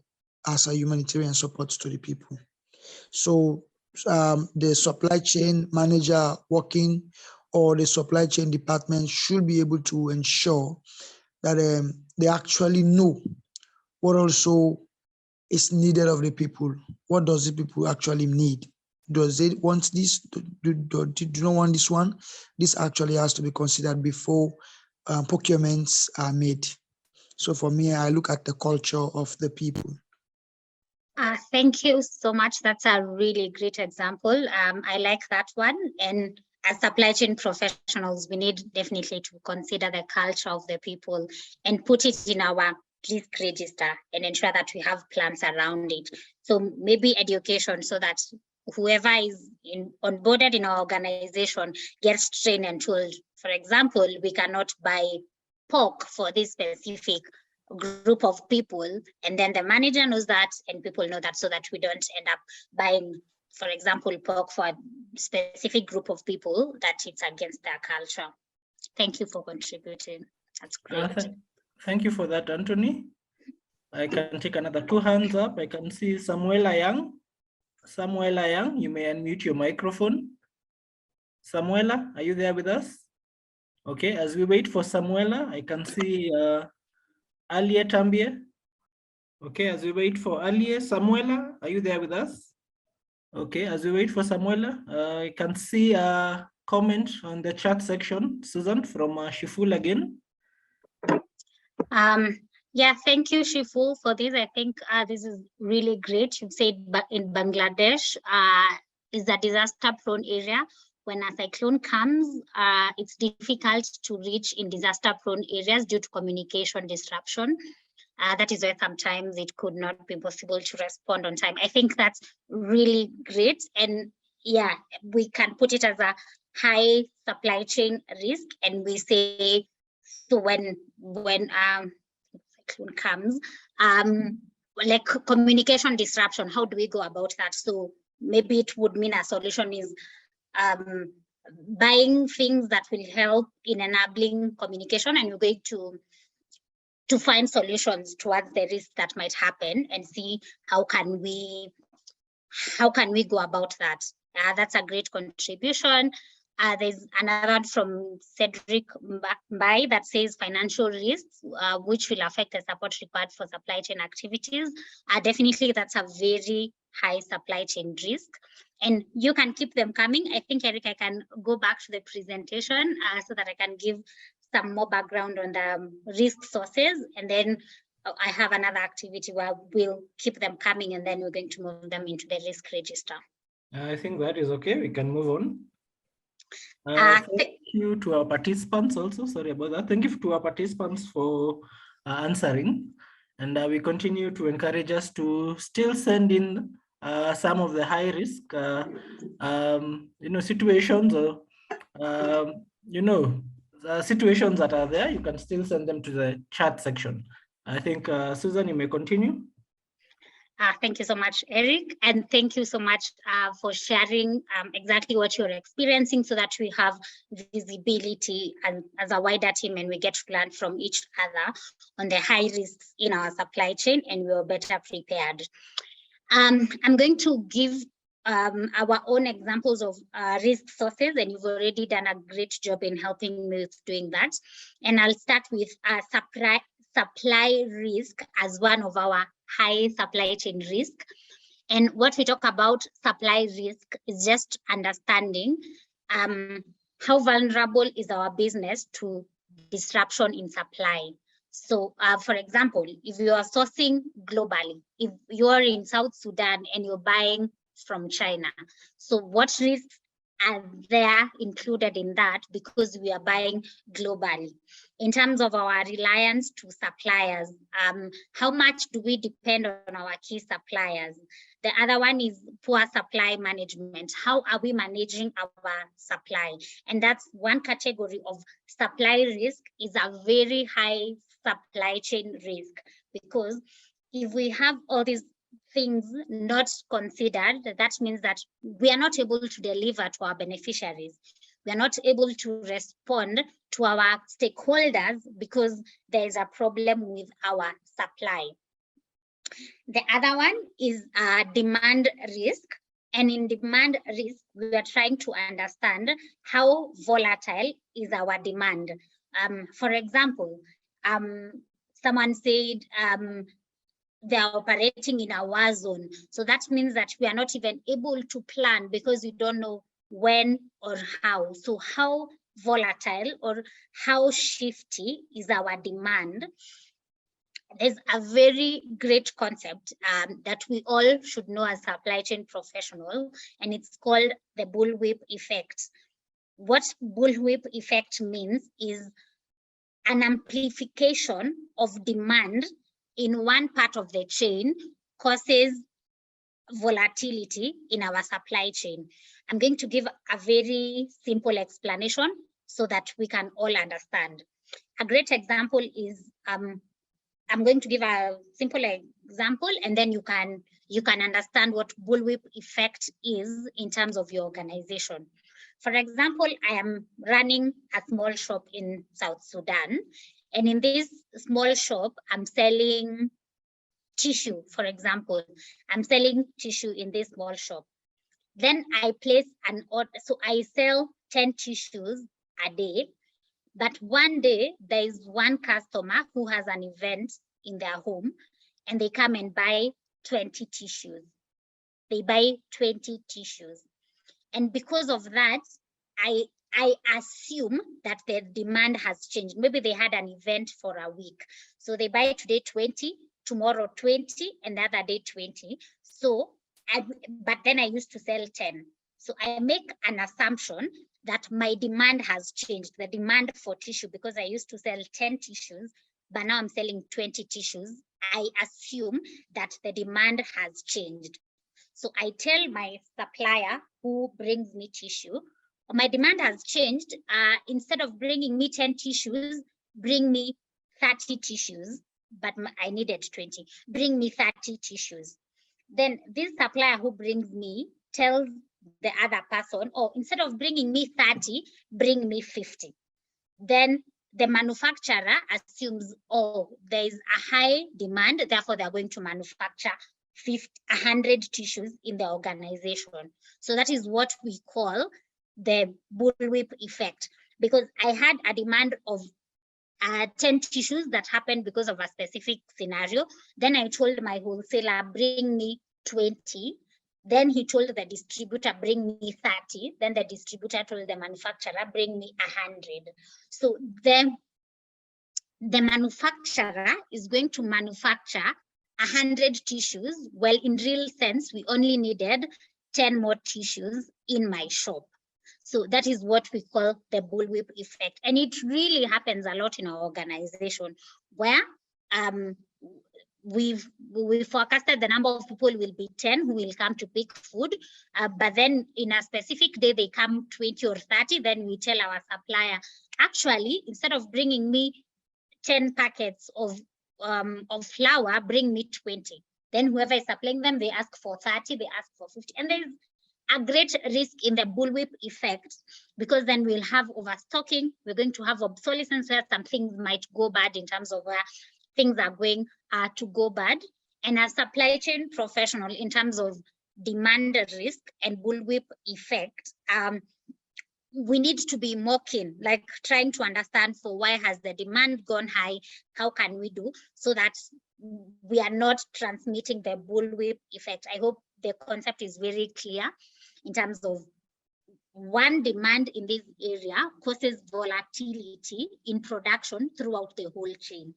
as a humanitarian support to the people. So the supply chain manager working or the supply chain department should be able to ensure that they actually know what also is needed of the people. What does the people actually need? Does it want this? Do not want this one? This actually has to be considered before procurements are made. So for me, I look at the culture of the people. Thank you so much. That's a really great example. I like that one. And as supply chain professionals, we need definitely to consider the culture of the people and put it in our risk register and ensure that we have plans around it. So maybe education, so that whoever is onboarded in our organization gets trained and told, for example, we cannot buy pork for this specific group of people, and then the manager knows that and people know that, so that we don't end up buying, for example, pork for a specific group of people that it's against their culture. Thank you for contributing. That's great. Thank you for that, Anthony. I can take another 2 hands up. I can see Samuela Young. Samuela Young, you may unmute your microphone. Samuela, are you there with us? Okay, as we wait for Samuela, I can see Alie Tambie. Okay, as we wait for Alie, Samuela, are you there with us? Okay, as we wait for Samuela, I can see a comment on the chat section, Susan, from Shiful again. Yeah, thank you, Shiful, for this. I think this is really great. You've said in Bangladesh is a disaster-prone area. When a cyclone comes, it's difficult to reach in disaster-prone areas due to communication disruption. That is why sometimes it could not be possible to respond on time. I think that's really great. And yeah, we can put it as a high supply chain risk. And we say, so when cyclone comes, like communication disruption, how do we go about that? So maybe it would mean a solution is buying things that will help in enabling communication, and we're going to find solutions towards the risk that might happen and see how can we go about that. That's a great contribution. There's another one from Cedric Mbai that says financial risks, which will affect the support required for supply chain activities. Definitely, that's a very high supply chain risk. And you can keep them coming. I think, Eric, I can go back to the presentation so that I can give some more background on the risk sources. And then I have another activity where we'll keep them coming, and then we're going to move them into the risk register. I think that is okay. We can move on. Thank you to our participants also. Sorry about that. Thank you to our participants for answering. And we continue to encourage us to still send in some of the high risk, situations or, situations that are there. You can still send them to the chat section. I think, Susan, you may continue. Thank you so much, Eric. And thank you so much for sharing exactly what you're experiencing so that we have visibility and as a wider team and we get to learn from each other on the high risks in our supply chain and we're better prepared. I'm going to give our own examples of risk sources, and you've already done a great job in helping me with doing that. And I'll start with supply risk as one of our high supply chain risk. And what we talk about supply risk is just understanding how vulnerable is our business to disruption in supply. So for example, if you are sourcing globally, if you are in South Sudan and you're buying from China, so what risks are there included in that because we are buying globally? In terms of our reliance to suppliers, how much do we depend on our key suppliers? The other one is poor supply management. How are we managing our supply? And that's one category of supply risk, is a very high supply chain risk, because if we have all these things not considered, that means that we are not able to deliver to our beneficiaries. We are not able to respond to our stakeholders because there is a problem with our supply. The other one is demand risk. And in demand risk, we are trying to understand how volatile is our demand. For example, someone said they are operating in a war zone. So that means that we are not even able to plan because we don't know when or how. So how volatile or how shifty is our demand? There's a very great concept that we all should know as supply chain professionals, and it's called the Bullwhip Effect. What Bullwhip Effect means is an amplification of demand in one part of the chain causes volatility in our supply chain. I'm going to give a very simple explanation so that we can all understand. A great example is, I'm going to give a simple example and then you can understand what Bullwhip Effect is in terms of your organization. For example, I am running a small shop in South Sudan, and in this small shop, I'm selling tissue, for example. I'm selling tissue in this small shop. Then I place an order, so I sell 10 tissues a day, but one day there is one customer who has an event in their home and they come and buy 20 tissues. They buy 20 tissues. And because of that, I assume that their demand has changed. Maybe they had an event for a week. So they buy today 20, tomorrow 20, and the other day 20. So, but then I used to sell 10. So I make an assumption that my demand has changed, the demand for tissue, because I used to sell 10 tissues, but now I'm selling 20 tissues. I assume that the demand has changed. So I tell my supplier who brings me tissue, my demand has changed. Instead of bringing me 10 tissues, bring me 30 tissues, but I needed 20. Bring me 30 tissues. Then this supplier who brings me tells the other person, oh, instead of bringing me 30, bring me 50. Then the manufacturer assumes, oh, there is a high demand, therefore they're going to manufacture 100 tissues in the organization. So that is what we call the Bullwhip Effect, because I had a demand of 10 tissues that happened because of a specific scenario. Then I told my wholesaler, bring me 20. Then he told the distributor, bring me 30. Then the distributor told the manufacturer, bring me 100. So then the manufacturer is going to manufacture 100 tissues. Well, in real sense, we only needed 10 more tissues in my shop. So that is what we call the Bullwhip Effect. And it really happens a lot in our organization, where we've forecasted the number of people will be 10 who will come to pick food, but then in a specific day they come 20 or 30. Then we tell our supplier, actually, instead of bringing me 10 packets of flour, bring me 20. Then whoever is supplying them, they ask for 30, they ask for 50. And there's a great risk in the bullwhip effect, because then we'll have overstocking. We're going to have obsolescence where some things might go bad in terms of where things are going to go bad. And as supply chain professional, in terms of demand risk and bullwhip effect, we need to be more keen, like trying to understand for why has the demand gone high, how can we do so that we are not transmitting the bullwhip effect. I hope the concept is very clear in terms of one, demand in this area causes volatility in production throughout the whole chain.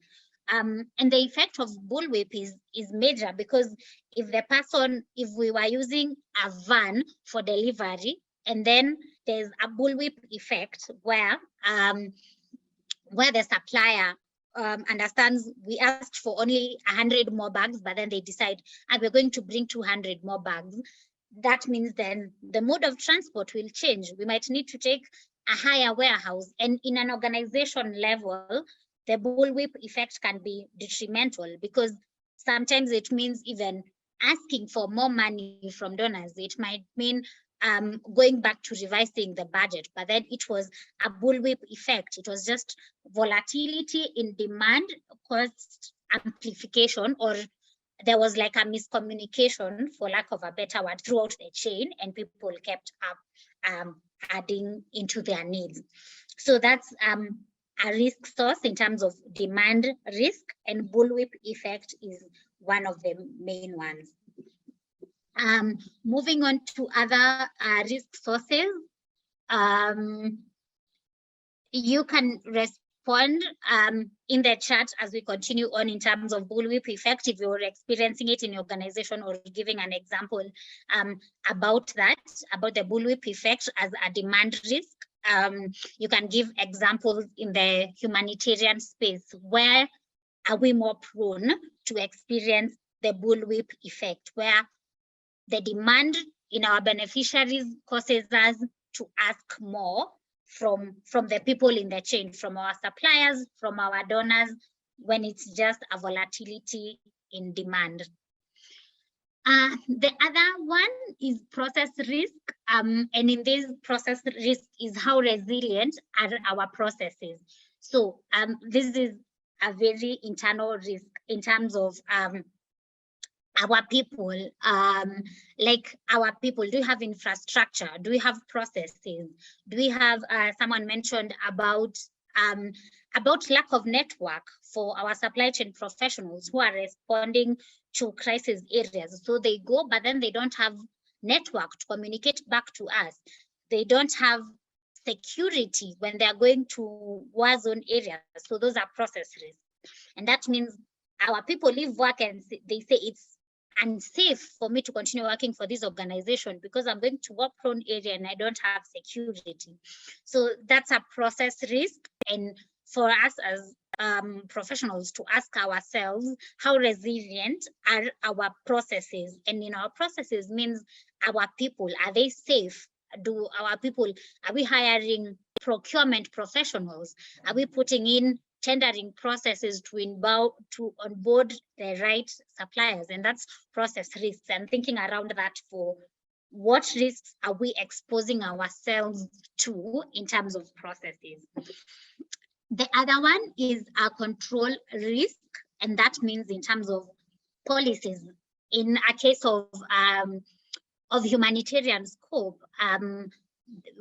And the effect of bullwhip is major, because if we were using a van for delivery, and then there's a bullwhip effect where the supplier understands we asked for only 100 more bags, but then they decide, we're going to bring 200 more bags. That means then the mode of transport will change. We might need to take a higher warehouse, and in an organization level, the bullwhip effect can be detrimental, because sometimes it means even asking for more money from donors. It might mean going back to revising the budget, but then it was a bullwhip effect. It was just volatility in demand caused amplification, or there was like a miscommunication, for lack of a better word, throughout the chain, and people kept up adding into their needs. So that's a risk source in terms of demand risk, and bullwhip effect is one of the main ones. Moving on to other risk sources, you can respond in the chat as we continue on in terms of bullwhip effect, if you're experiencing it in your organization, or giving an example about the bullwhip effect as a demand risk. You can give examples in the humanitarian space. Where are we more prone to experience the bullwhip effect, where the demand in our beneficiaries causes us to ask more from the people in the chain, from our suppliers, from our donors, when it's just a volatility in demand. The other one is process risk, and in this process risk is how resilient are our processes. So this is a very internal risk in terms of our people. Like our people, do we have infrastructure? Do we have processes? Do we have, someone mentioned about lack of network for our supply chain professionals who are responding to crisis areas. So they go, but then they don't have network to communicate back to us. They don't have security when they are going to war zone areas. So those are process risks. And that means our people leave work and they say it's unsafe for me to continue working for this organization because I'm going to war prone area and I don't have security. So that's a process risk. And for us as professionals to ask ourselves, how resilient are our processes? And in our processes means our people, are they safe? Do our people, are we hiring procurement professionals? Are we putting in tendering processes to onboard the right suppliers? And that's process risks, and thinking around that for what risks are we exposing ourselves to in terms of processes. The other one is a control risk, and that means in terms of policies. In a case of humanitarian scope,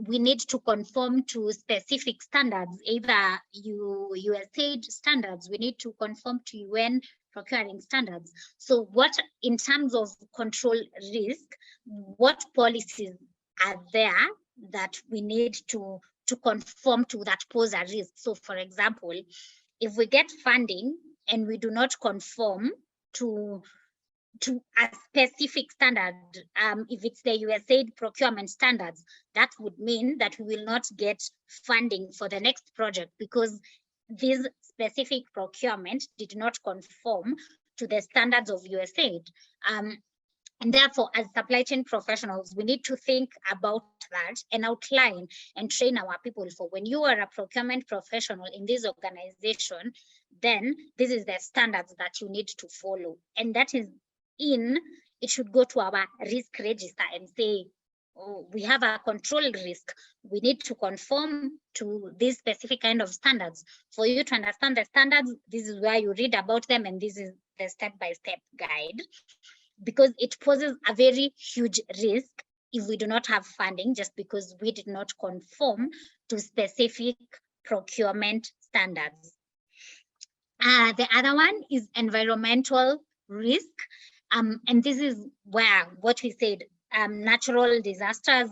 we need to conform to specific standards, either USAID standards, we need to conform to UN procuring standards. So what, in terms of control risk, what policies are there that we need to conform to that pose a risk? So for example, if we get funding and we do not conform to a specific standard, if it's the USAID procurement standards, that would mean that we will not get funding for the next project because this specific procurement did not conform to the standards of USAID. And therefore, as supply chain professionals, we need to think about that and outline and train our people for when you are a procurement professional in this organization, then this is the standards that you need to follow. And that is in, it should go to our risk register and say, oh, we have a control risk. We need to conform to this specific kind of standards. For you to understand the standards, this is where you read about them, and this is the step-by-step guide, because it poses a very huge risk if we do not have funding just because we did not conform to specific procurement standards. The other one is environmental risk. And this is where what we said, natural disasters,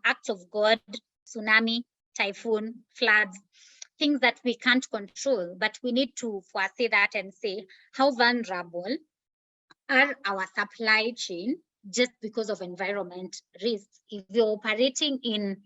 acts of God, tsunami, typhoon, floods, things that we can't control, but we need to foresee that and say, how vulnerable are our supply chain just because of environment risks? If you're operating in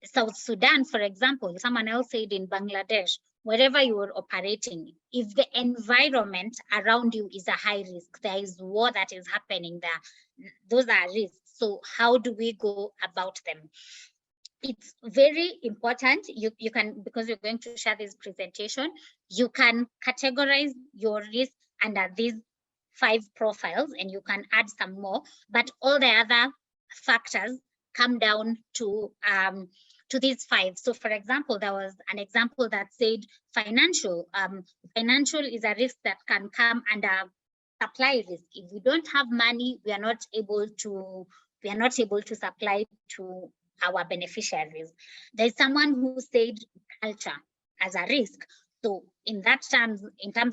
South Sudan, for example, someone else said in Bangladesh, wherever you are operating, if the environment around you is a high risk, there is war that is happening there, those are risks. So how do we go about them? It's very important. You can, because you're going to share this presentation, you can categorize your risk under these 5 profiles, and you can add some more, but all the other factors come down to these 5. So for example, there was an example that said financial. Financial is a risk that can come under supply risk. If we don't have money, we are not able to supply to our beneficiaries. There's someone who said culture as a risk. So in terms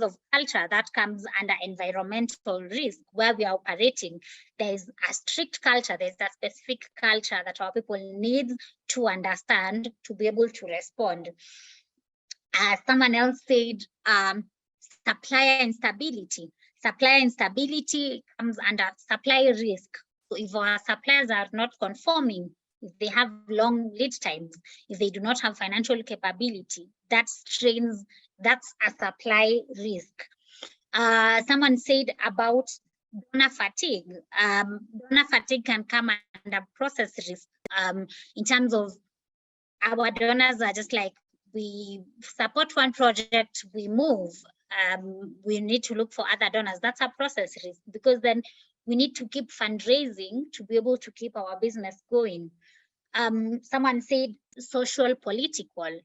of culture, that comes under environmental risk. Where we are operating, there's a strict culture, there's a specific culture that our people need to understand to be able to respond. Someone else said supplier instability. Supplier instability comes under supply risk. So if our suppliers are not conforming, if they have long lead times, if they do not have financial capability, that's a supply risk. Someone said about donor fatigue. Donor fatigue can come under process risk. In terms of our donors are just like, we support one project, we move, we need to look for other donors. That's a process risk, because then we need to keep fundraising to be able to keep our business going. Someone said social political.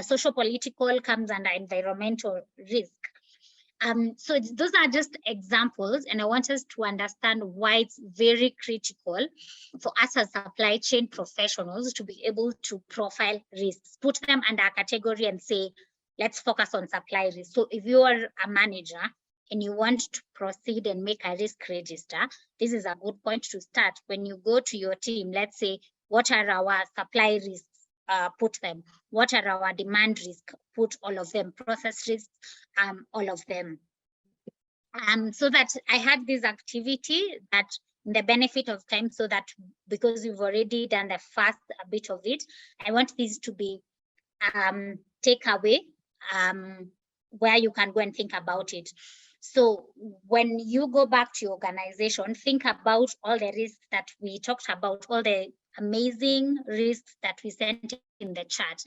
Social political comes under environmental risk. So those are just examples, and I want us to understand why it's very critical for us as supply chain professionals to be able to profile risks, put them under a category and say, let's focus on supply risk. So if you are a manager and you want to proceed and make a risk register, this is a good point to start. When you go to your team, let's say, what are our supply risks? Put them. What are our demand risks? Put all of them. Process risks, all of them. So that I had this activity that, in the benefit of time, so that because we've already done the first bit of it, I want this to be takeaway, where you can go and think about it. So when you go back to your organization, think about all the risks that we talked about, all the amazing risks that we sent in the chat.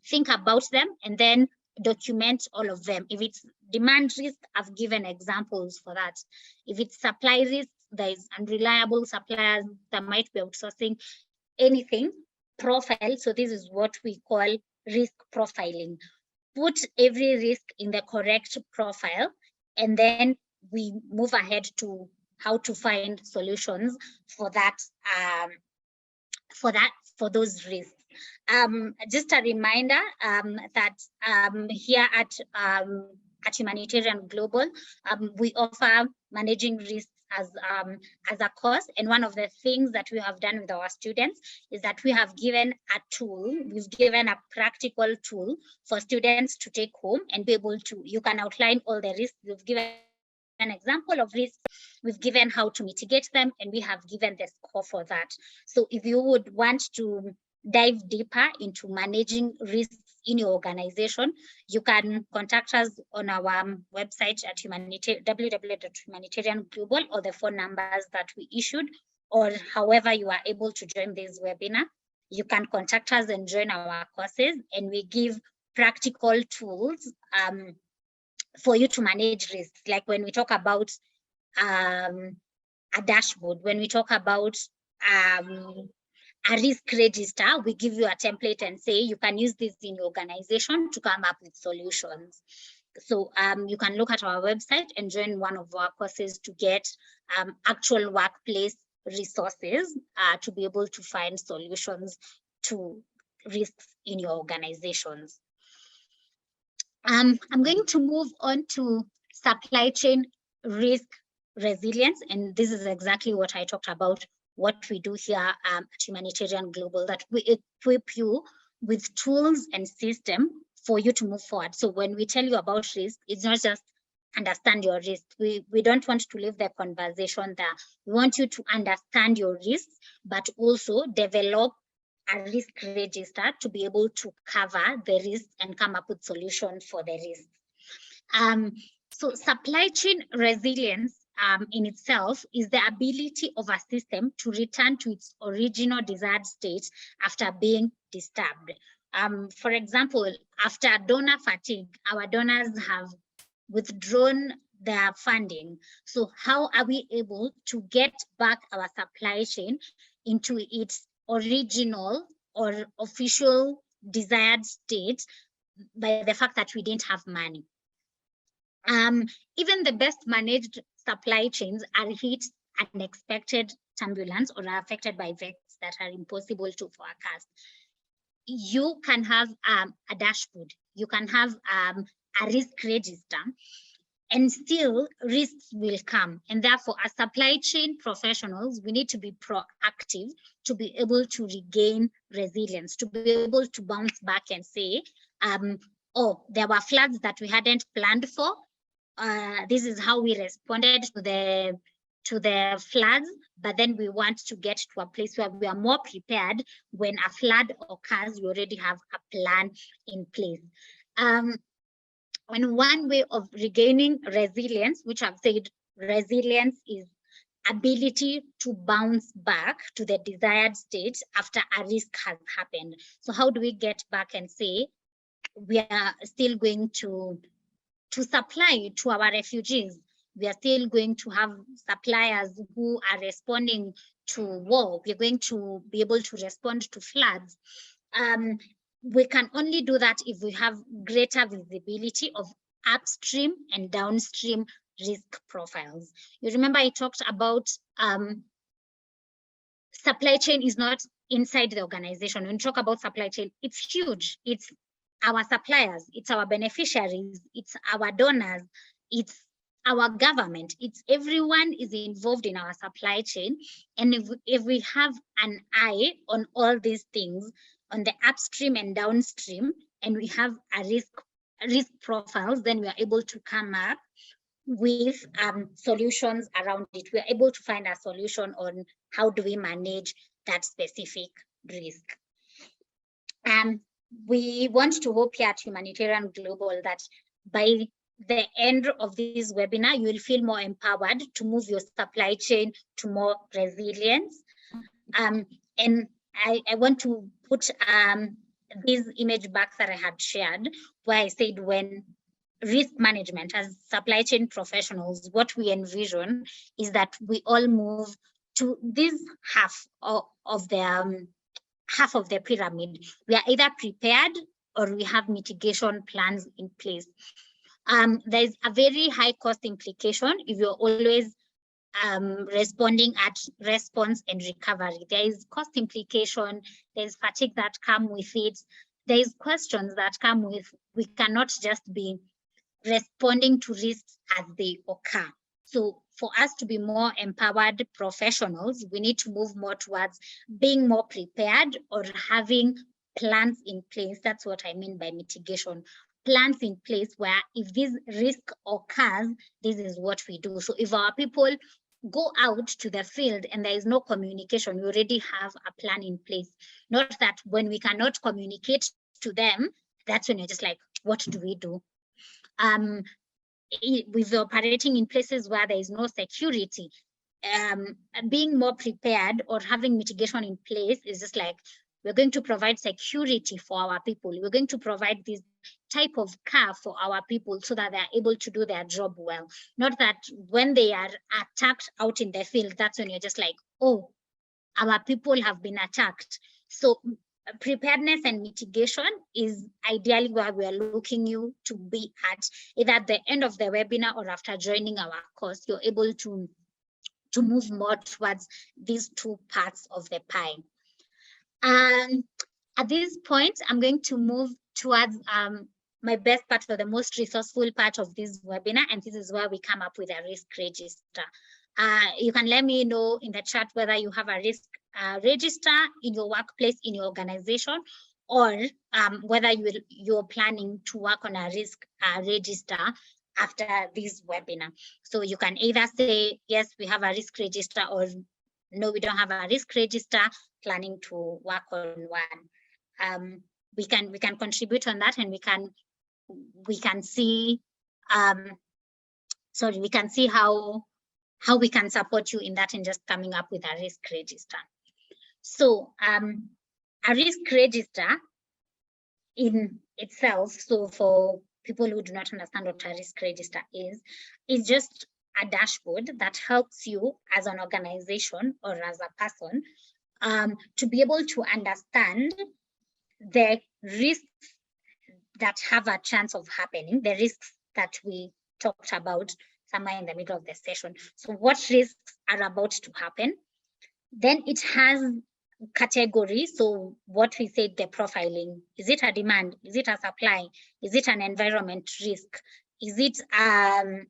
Think about them and then document all of them. If it's demand risk, I've given examples for that. If it's supply risk, there's unreliable suppliers that might be outsourcing, anything. Profile, so this is what we call risk profiling. Put every risk in the correct profile, and then we move ahead to how to find solutions for that, for those risks. Just a reminder that here at Humanitarian Global, we offer managing risks as a course, and one of the things that we have done with our students is that we have given a tool. We've given a practical tool for students to take home and be able to, you can outline all the risks. We've given an example of risks, we've given how to mitigate them, and we have given the score for that. So if you would want to dive deeper into managing risks in your organization, you can contact us on our website at www.humanitarianglobal, or the phone numbers that we issued, or however you are able to join this webinar. You can contact us and join our courses, and we give practical tools for you to manage risks. Like when we talk about a dashboard. When we talk about a risk register, we give you a template and say you can use this in your organization to come up with solutions. So you can look at our website and join one of our courses to get actual workplace resources to be able to find solutions to risks in your organizations. I'm going to move on to supply chain risk resilience, and this is exactly what I talked about, what we do here at Humanitarian Global, that we equip you with tools and system for you to move forward. So when we tell you about risk, it's not just understand your risk. We don't want to leave the conversation there. We want you to understand your risks, but also develop a risk register to be able to cover the risks and come up with solutions for the risks. So supply chain resilience in itself is the ability of a system to return to its original desired state after being disturbed. For example, after donor fatigue, our donors have withdrawn their funding. So how are we able to get back our supply chain into its original or official desired state by the fact that we didn't have money? Even the best managed supply chains are hit unexpected turbulence or are affected by events that are impossible to forecast. You can have a dashboard, you can have a risk register, and still risks will come. And therefore, as supply chain professionals, we need to be proactive to be able to regain resilience, to be able to bounce back and say, oh, there were floods that we hadn't planned for. This is how we responded to the floods, but then we want to get to a place where we are more prepared when a flood occurs. We already have a plan in place. And one way of regaining resilience, which I've said, resilience is ability to bounce back to the desired state after a risk has happened. So how do we get back and say we are still going to supply to our refugees? We are still going to have suppliers who are responding to war. We're going to be able to respond to floods. We can only do that if we have greater visibility of upstream and downstream risk profiles. You remember I talked about supply chain is not inside the organization. When we talk about supply chain, it's huge. It's our suppliers, it's our beneficiaries, it's our donors, it's our government, it's everyone is involved in our supply chain. And if we have an eye on all these things, on the upstream and downstream, and we have a risk profiles, then we are able to come up with solutions around it. We are able to find a solution on how do we manage that specific risk. We want to hope here at Humanitarian Global that by the end of this webinar, you will feel more empowered to move your supply chain to more resilience. And I want to put this image back that I had shared, where I said when risk management as supply chain professionals, what we envision is that we all move to this half of the pyramid. We are either prepared or we have mitigation plans in place. There's a very high cost implication if you're always responding at response and recovery. There is cost implication, there's fatigue that come with it, there's questions that come with, we cannot just be responding to risks as they occur. So for us to be more empowered professionals, we need to move more towards being more prepared or having plans in place. That's what I mean by mitigation. Plans in place where if this risk occurs, this is what we do. So if our people go out to the field and there is no communication, we already have a plan in place. Not that when we cannot communicate to them, that's when you're just like, what do we do? With operating in places where there is no security, being more prepared or having mitigation in place is just like, we're going to provide security for our people. We're going to provide this type of care for our people so that they are able to do their job well. Not that when they are attacked out in the field, that's when you're just like, oh, our people have been attacked. So preparedness and mitigation is ideally where we are looking you to be at, either at the end of the webinar or after joining our course. You're able to move more towards these two parts of the pie. At this point, I'm going to move towards my best part, or the most resourceful part of this webinar, and this is where we come up with a risk register. You can let me know in the chat whether you have a risk register in your workplace, in your organization, or whether you're planning to work on a risk register after this webinar. So you can either say, yes, we have a risk register, or no, we don't have a risk register, planning to work on one. We can contribute on that, and we can see we can see how we can support you in that and just coming up with a risk register. So a risk register in itself, so for people who do not understand what a risk register is just a dashboard that helps you as an organization or as a person to be able to understand the risks that have a chance of happening, the risks that we talked about somewhere in the middle of the session. So what risks are about to happen? Then it has categories. So what we said, the profiling, is it a demand? Is it a supply? Is it an environment risk? Is it a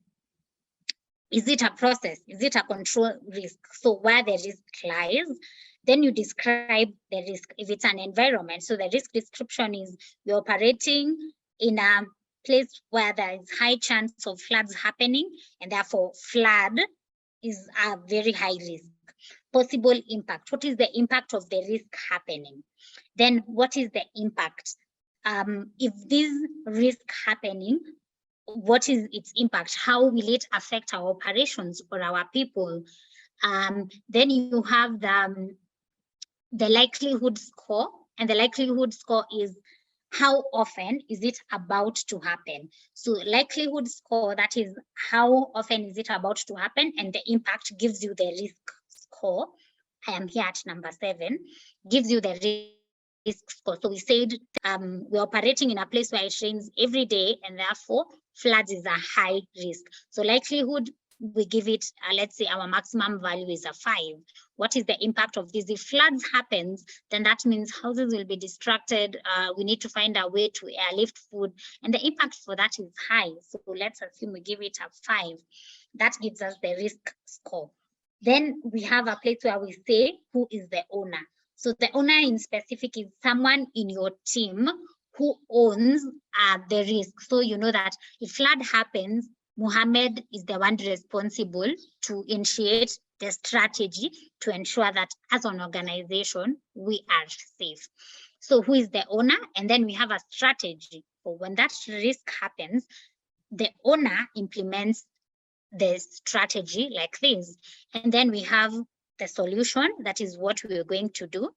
process? Is it a control risk? So where the risk lies, then you describe the risk. If it's an environment, so the risk description is we're operating in a place where there is high chance of floods happening, and therefore flood is a very high risk. Possible impact. What is the impact of the risk happening? Then what is the impact? If this risk happening, what is its impact? How will it affect our operations or our people? Then you have the likelihood score, and the likelihood score is how often is it about to happen. So likelihood score, that is how often is it about to happen, and the impact gives you the risk score. I am here at number 7, gives you the risk score. So we said we're operating in a place where it rains every day, and therefore floods is a high risk. So likelihood, we give it, let's say our maximum value is a 5. What is the impact of this? If floods happens, then that means houses will be distracted. We need to find a way to airlift food, and the impact for that is high. So let's assume we give it a 5. That gives us the risk score. Then we have a place where we say who is the owner. So the owner in specific is someone in your team who owns the risk. So you know that if flood happens, Mohammed is the one responsible to initiate the strategy to ensure that as an organization, we are safe. So who is the owner? And then we have a strategy for when that risk happens, the owner implements the strategy like this. And then we have the solution, that is what we are going to do.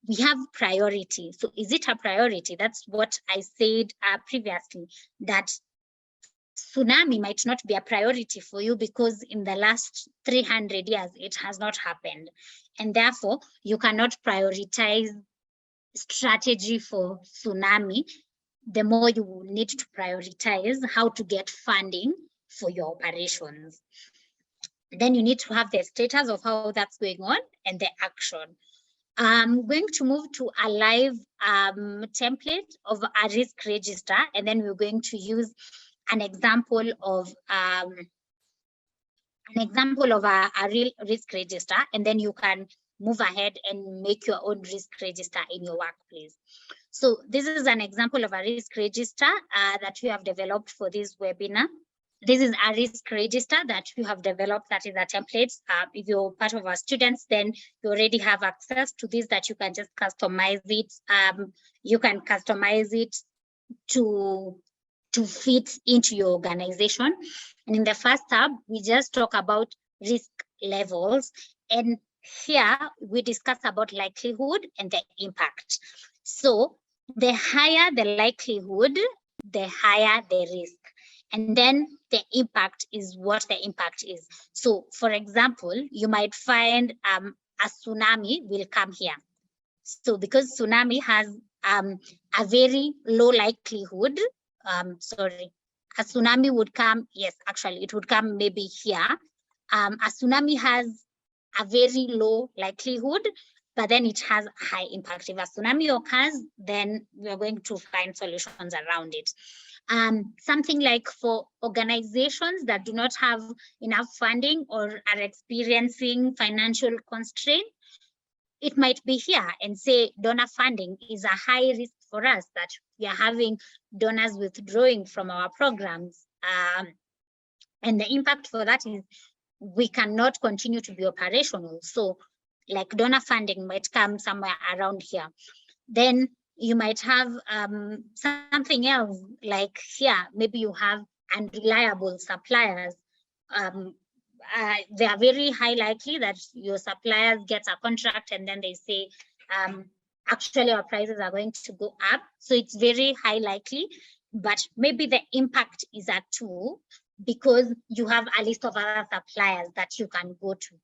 We have priority. So is it a priority? That's what I said previously, that tsunami might not be a priority for you because in the last 300 years, it has not happened. And therefore, you cannot prioritize strategy for tsunami. The more you need to prioritize how to get funding for your operations. Then you need to have the status of how that's going on and the action. I'm going to move to a live template of a risk register, and then we're going to use an example of a real risk register, and then you can move ahead and make your own risk register in your workplace. So this is an example of a risk register that we have developed for this webinar. This is a risk register that we have developed, that is a template. If you're part of our students, then you already have access to this, that you can just customize it. You can customize it to fit into your organization. And in the first tab, we just talk about risk levels. And here we discuss about likelihood and the impact. So the higher the likelihood, the higher the risk. And then the impact is what the impact is. So for example, you might find a tsunami will come here. So because tsunami has a very low likelihood, a tsunami would come, yes, actually it would come maybe here. A tsunami has a very low likelihood, but then it has a high impact. If a tsunami occurs, then we're going to find solutions around it. Something like for organizations that do not have enough funding or are experiencing financial constraint, it might be here and say donor funding is a high risk for us, that we are having donors withdrawing from our programs. And the impact for that is we cannot continue to be operational. So like donor funding might come somewhere around here. Then you might have something else like here, maybe you have unreliable suppliers. They are very high likely that your suppliers get a contract and then they say, actually our prices are going to go up. So it's very high likely, but maybe the impact is at 2 because you have a list of other suppliers that you can go to.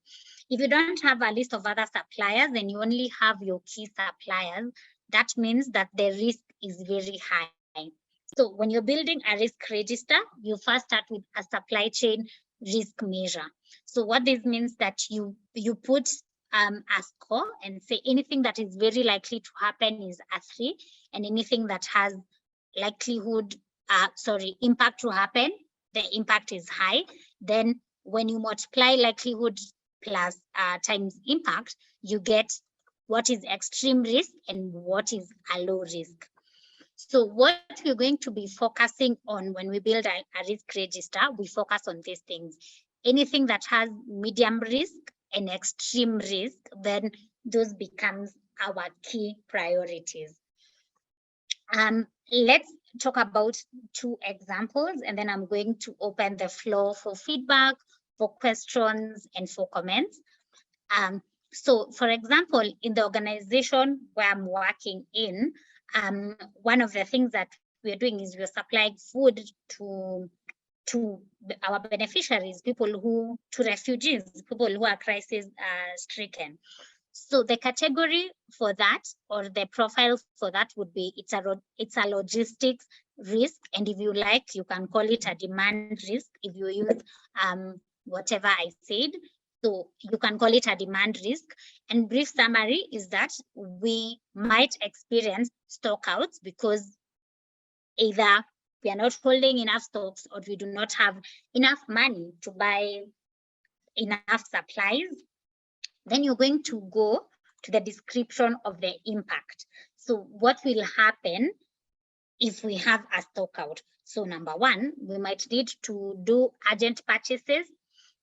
If you don't have a list of other suppliers and you only have your key suppliers, that means that the risk is very high. So when you're building a risk register, you first start with a supply chain risk measure. So what this means that you put a score and say anything that is very likely to happen is a 3, and anything that has likelihood, impact to happen, the impact is high. Then when you multiply likelihood plus times impact, you get what is extreme risk and what is a low risk. So what we're going to be focusing on when we build a risk register, we focus on these things. Anything that has medium risk and extreme risk, then those becomes our key priorities. Let's talk about 2 examples, and then I'm going to open the floor for feedback, for questions, and for comments. So for example, in the organization where I'm working in, one of the things that we're doing is we're supplying food to our beneficiaries, to refugees, people who are crisis stricken. So the category for that, or the profile for that, would be it's a logistics risk, and if you like, you can call it a demand risk if you use whatever I said. So you can call it a demand risk. And brief summary is that we might experience stockouts because either we are not holding enough stocks or we do not have enough money to buy enough supplies. Then you're going to go to the description of the impact. So what will happen if we have a stockout? So number 1, we might need to do urgent purchases.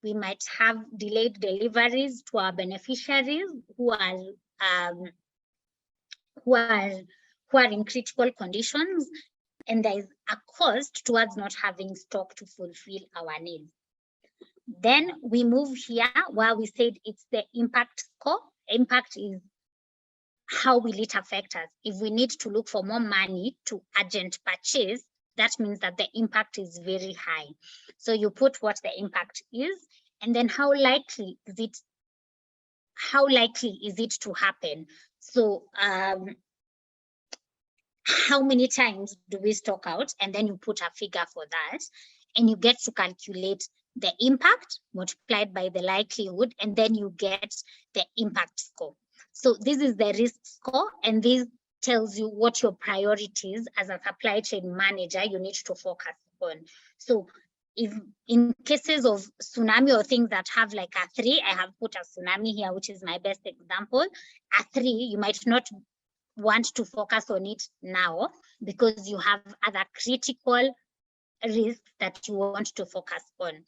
We might have delayed deliveries to our beneficiaries who are in critical conditions, and there is a cost towards not having stock to fulfill our needs. Then we move here where we said it's the impact score. Impact is how will it affect us. If we need to look for more money to urgent purchase, that means that the impact is very high. So you put what the impact is, and then how likely is it to happen. So how many times do we stock out, and then you put a figure for that, and you get to calculate the impact multiplied by the likelihood, and then you get the impact score. So this is the risk score, and this tells you what your priorities as a supply chain manager you need to focus on. So if in cases of tsunami or things that have like a 3, I have put a tsunami here, which is my best example. A 3, you might not want to focus on it now because you have other critical risks that you want to focus on.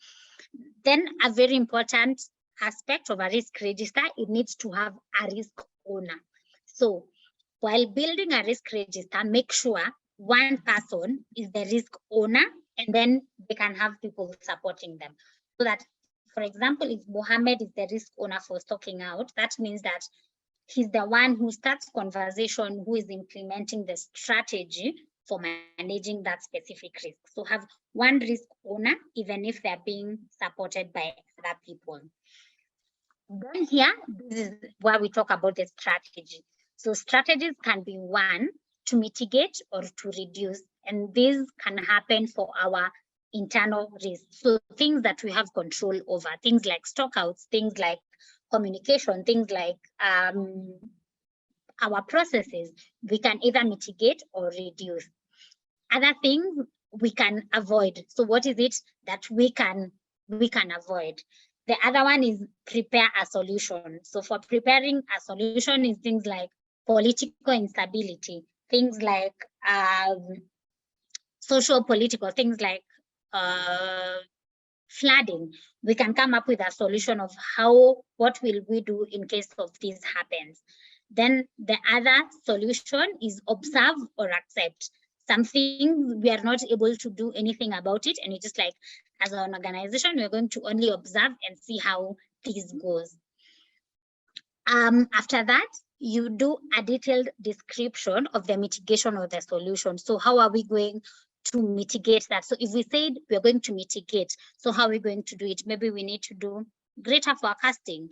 Then a very important aspect of a risk register, it needs to have a risk owner. So while building a risk register, make sure one person is the risk owner, and then they can have people supporting them. So that, for example, if Mohammed is the risk owner for stocking out, that means that he's the one who starts conversation, who is implementing the strategy for managing that specific risk. So have one risk owner, even if they're being supported by other people. Then here, this is where we talk about the strategy. So strategies can be one, to mitigate or to reduce, and this can happen for our internal risks. So things that we have control over, things like stockouts, things like communication, things like our processes, we can either mitigate or reduce. Other things we can avoid. So what is it that we can avoid? The other one is prepare a solution. So for preparing a solution is things like political instability, things like social political, things like flooding. We can come up with a solution of what will we do in case of this happens. Then the other solution is observe or accept. Something we are not able to do anything about it, and it's just like, as an organization, we're going to only observe and see how this goes. After that, you do a detailed description of the mitigation of the solution. So how are we going to mitigate that? So if we said we're going to mitigate, so how are we going to do it? Maybe we need to do greater forecasting.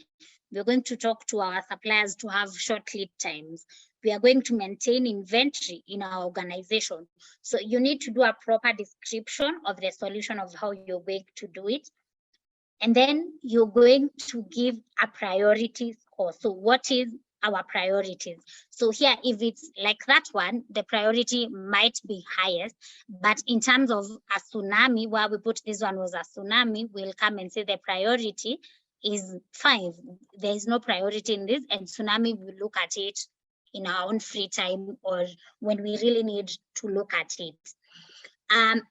We're going to talk to our suppliers to have short lead times. We are going to maintain inventory in our organization. So you need to do a proper description of the solution of how you're going to do it. And then you're going to give a priority score. So what is our priorities? So here, if it's like that one, the priority might be highest, but in terms of a tsunami, where we put this one was a tsunami, we'll come and say the priority is 5. There is no priority in this, and tsunami, we look at it in our own free time or when we really need to look at it.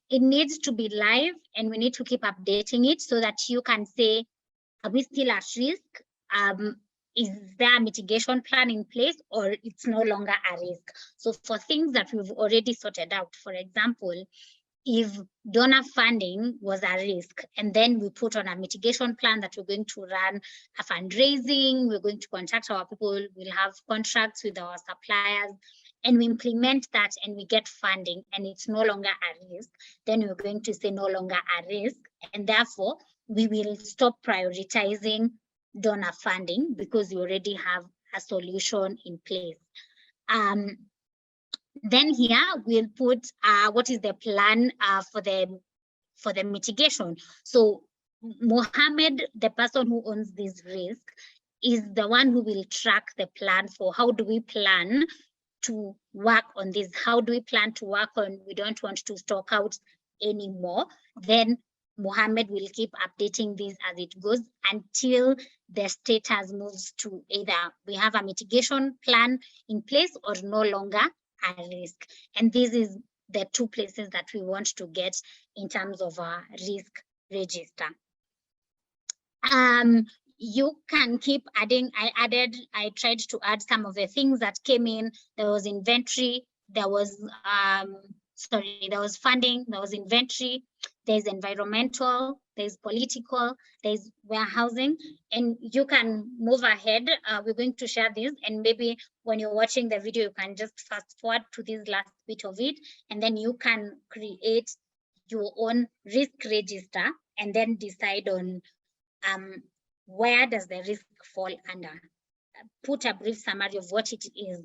It needs to be live, and we need to keep updating it so that you can say, are we still at risk? Is there a mitigation plan in place, or it's no longer a risk? So for things that we've already sorted out, for example, if donor funding was a risk, and then we put on a mitigation plan that we're going to run a fundraising, we're going to contact our people, we'll have contracts with our suppliers, and we implement that and we get funding and it's no longer a risk, then we're going to say no longer a risk, and therefore we will stop prioritizing donor funding because we already have a solution in place. Then here we'll put what is the plan for the mitigation. So Mohammed, the person who owns this risk, is the one who will track the plan for how do we plan to work on this? How do we plan to work on, we don't want to stock out anymore? Then Mohammed will keep updating this as it goes until the status moves to either we have a mitigation plan in place or no longer a risk. And this is the 2 places that we want to get in terms of our risk register. You can keep adding. I tried to add some of the things that came in. There was inventory, there was there was funding, there was inventory, there's environmental, there's political, there's warehousing, and you can move ahead. We're going to share this, and maybe when you're watching the video, you can just fast forward to this last bit of it, and then you can create your own risk register and then decide on where does the risk fall under. Put a brief summary of what it is,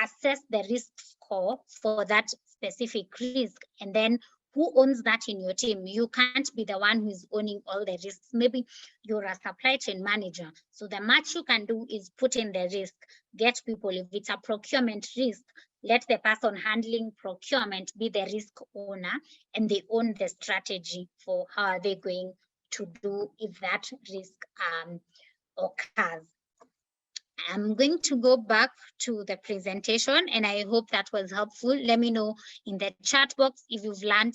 assess the risk score for that specific risk, and then who owns that in your team. You can't be the one who is owning all the risks. Maybe you're a supply chain manager. So the much you can do is put in the risk, get people. If it's a procurement risk, let the person handling procurement be the risk owner, and they own the strategy for how are they going to do if that risk occurs. I'm going to go back to the presentation, and I hope that was helpful. Let me know in the chat box if you've learned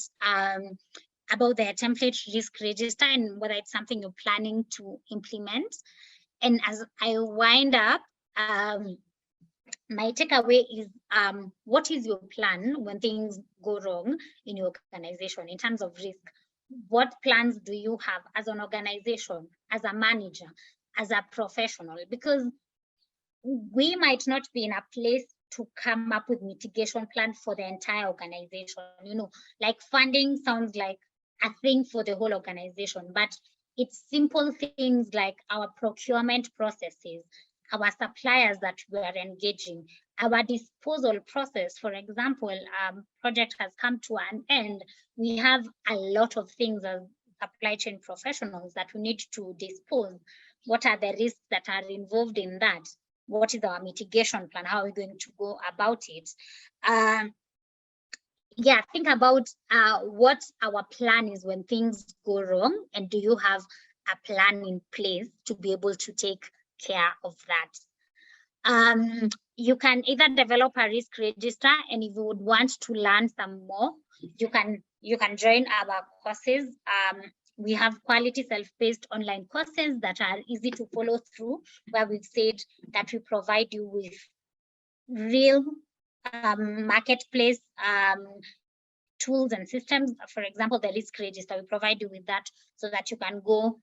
about the template risk register and whether it's something you're planning to implement. And as I wind up, my takeaway is what is your plan when things go wrong in your organization in terms of risk? What plans do you have as an organization, as a manager, as a professional? Because we might not be in a place to come up with mitigation plan for the entire organization. You know, like funding sounds like a thing for the whole organization, but it's simple things like our procurement processes, our suppliers that we are engaging, our disposal process. For example, project has come to an end. We have a lot of things as supply chain professionals that we need to dispose. What are the risks that are involved in that? What is our mitigation plan? How are we going to go about it? Yeah, think about what our plan is when things go wrong, and do you have a plan in place to be able to take care of that? You can either develop a risk register, and if you would want to learn some more, you can join our courses. We have quality self-paced online courses that are easy to follow through, where we've said that we provide you with real marketplace tools and systems. For example, the risk register, we provide you with that so that you can go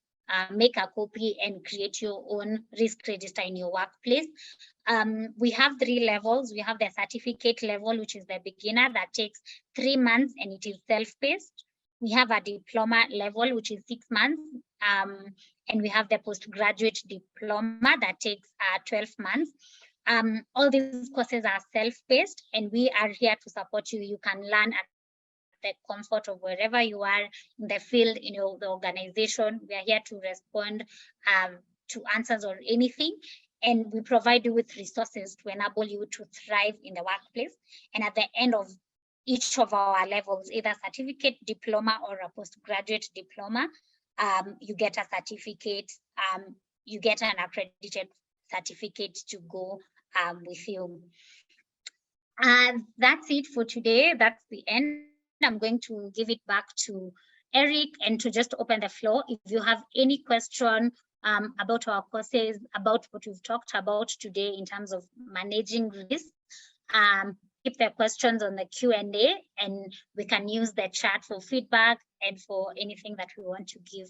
make a copy and create your own risk register in your workplace. We have 3 levels. We have the certificate level, which is the beginner, that takes 3 months and it is self-paced. We have a diploma level, which is 6 months. And we have the postgraduate diploma that takes 12 months. All these courses are self-paced, and we are here to support you. You can learn at the comfort of wherever you are in the field, in the organization. We are here to respond to answers or anything. And we provide you with resources to enable you to thrive in the workplace. And at the end of each of our levels, either certificate, diploma, or a postgraduate diploma, you get a certificate, you get an accredited certificate to go with you. That's it for today. That's the end. I'm going to give it back to Eric and to just open the floor. If you have any question about our courses, about what we've talked about today in terms of managing risk, keep the questions on the Q&A, and we can use the chat for feedback and for anything that we want to give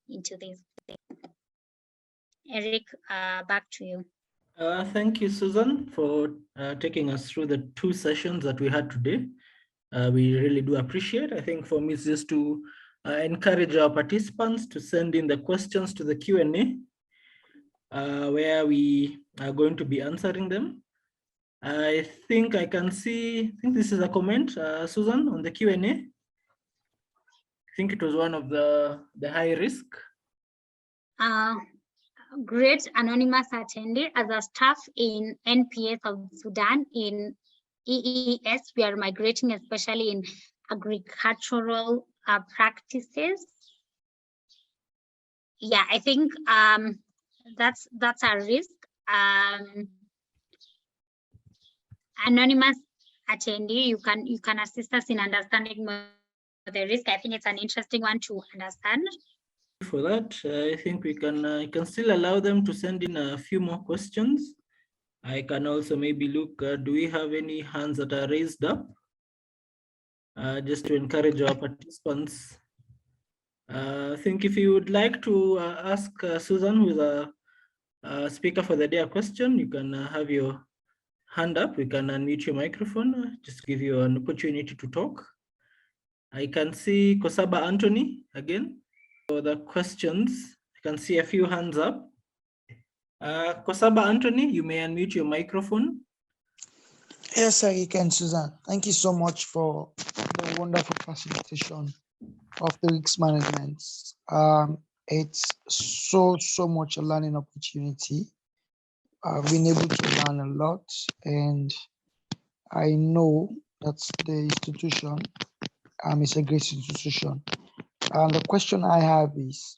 into this. Eric, back to you. Thank you, Susan, for taking us through the 2 sessions that we had today. We really do appreciate. I think for me, it's just to encourage our participants to send in the questions to the Q&A, where we are going to be answering them. I think I can see, I think this is a comment, Susan, on the Q&A. I think it was one of the high risk. Great anonymous attendee. As a staff in NPA South Sudan in EES, we are migrating, especially in agricultural practices. Yeah, I think that's a risk. Anonymous attendee, you can assist us in understanding more the risk. I think it's an interesting one to understand. For that, I think we can still allow them to send in a few more questions. I can also maybe look, do we have any hands that are raised up? Just to encourage our participants. I think if you would like to ask Susan, who is a speaker for the day, a question, you can have your hand up. We can unmute your microphone, just give you an opportunity to talk. I can see Kosaba Anthony again. For the questions, I can see a few hands up. Kosaba Anthony, you may unmute your microphone. Yes, sir, you can, Susan. Thank you so much for the wonderful facilitation of the risk management. It's so much a learning opportunity. I've been able to learn a lot, and I know that the institution is a great institution. And the question I have is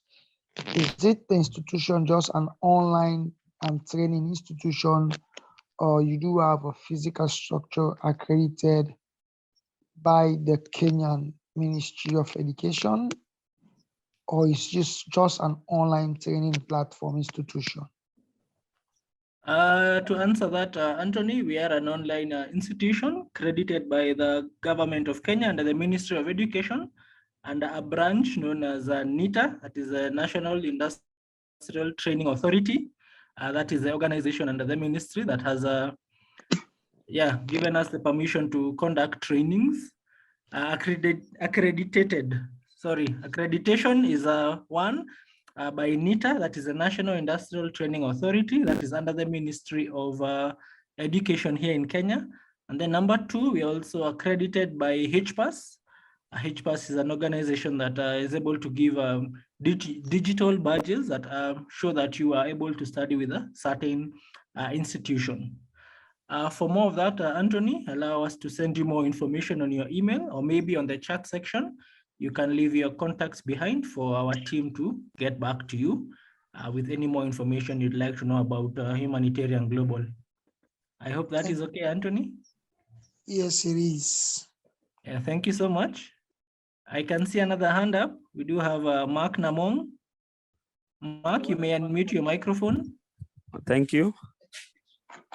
it the institution just an online training institution, or you do have a physical structure accredited by the Kenyan Ministry of Education, or it's just an online training platform institution? To answer that, Anthony, we are an online institution credited by the government of Kenya under the Ministry of Education, and a branch known as NITA, that is the National Industrial Training Authority. That is the organization under the ministry that has given us the permission to conduct trainings. Accreditation is one by NITA, that is the National Industrial Training Authority, that is under the Ministry of Education here in Kenya. And then number 2, we are also accredited by HPAS. HPAS is an organization that is able to give digital badges that show that you are able to study with a certain institution. For more of that, Anthony, allow us to send you more information on your email, or maybe on the chat section. You can leave your contacts behind for our team to get back to you with any more information you'd like to know about Humanitarian Global. I hope that is okay, Anthony? Yes, it is. Yeah, thank you so much. I can see another hand up. We do have Mark Namong. Mark, you may unmute your microphone. Thank you.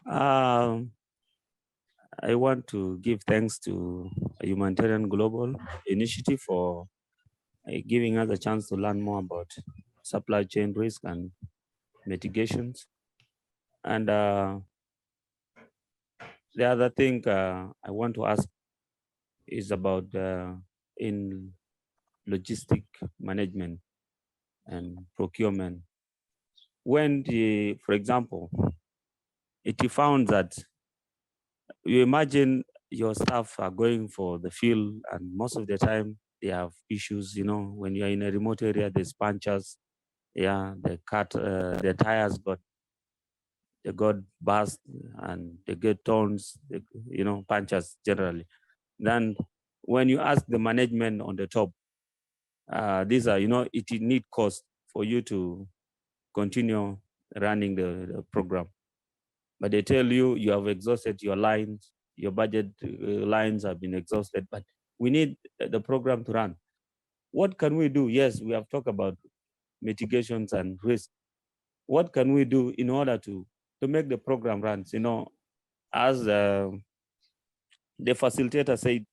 I want to give thanks to Humanitarian Global Initiative for giving us a chance to learn more about supply chain risk and mitigations. And the other thing I want to ask is about in logistic management and procurement. When for example, it is found that you imagine your staff are going for the field, and most of the time they have issues, when you're in a remote area, there's punctures, the tires they got burst and they get turns, punctures generally. Then when you ask the management on the top, these are, it need cost for you to continue running the program. But they tell you, you have exhausted your lines, your budget lines have been exhausted, but we need the program to run. What can we do? Yes, we have talked about mitigations and risk. What can we do in order to make the program run? As the facilitator said,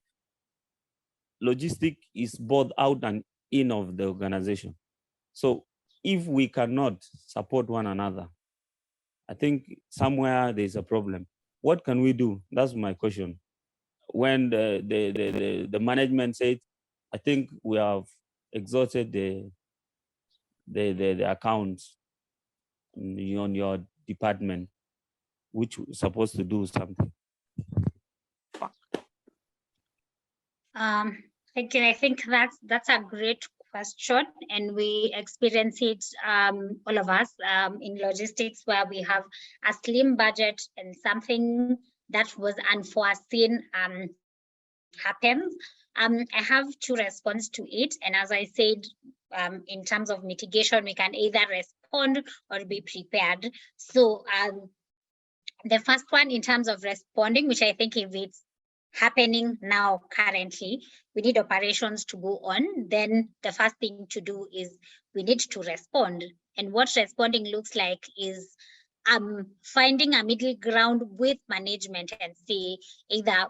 logistic is both out and in of the organization. So if we cannot support one another, I think somewhere there's a problem. What can we do? That's my question. When the management said, I think we have exhausted the accounts on your department, which is supposed to do something. Thank you. I think that's a great question, and we experience it, all of us, in logistics, where we have a slim budget and something that was unforeseen happens. I have two responses to it, and as I said, in terms of mitigation, we can either respond or be prepared. So the first one, in terms of responding, which I think if it's happening now currently, we need operations to go on, then the first thing to do is we need to respond. And what responding looks like is finding a middle ground with management and say either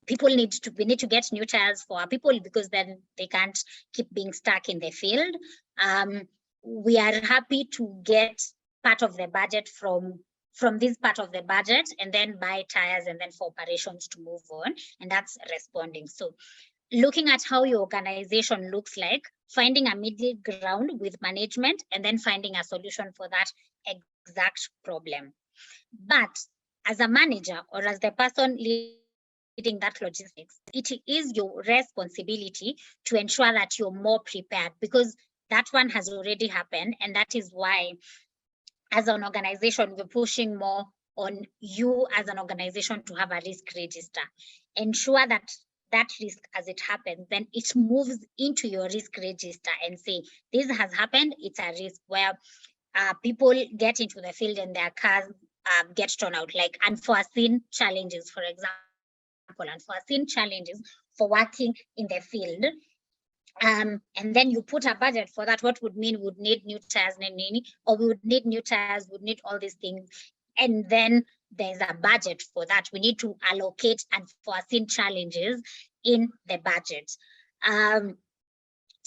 we need to get new tires for our people, because then they can't keep being stuck in the field. We are happy to get part of the budget from this part of the budget and then buy tires and then for operations to move on, and that's responding. So looking at how your organization looks like, finding a middle ground with management and then finding a solution for that exact problem. But as a manager or as the person leading that logistics, it is your responsibility to ensure that you're more prepared, because that one has already happened, and that is why as an organization, we're pushing more on you as an organization to have a risk register. Ensure that that risk, as it happens, then it moves into your risk register and say, this has happened, it's a risk where people get into the field and their cars get torn out, like unforeseen challenges, for example, unforeseen challenges for working in the field. And then you put a budget for that. What would mean would need new tires, or we would need new tires, would need all these things. And then there's a budget for that. We need to allocate unforeseen challenges in the budget.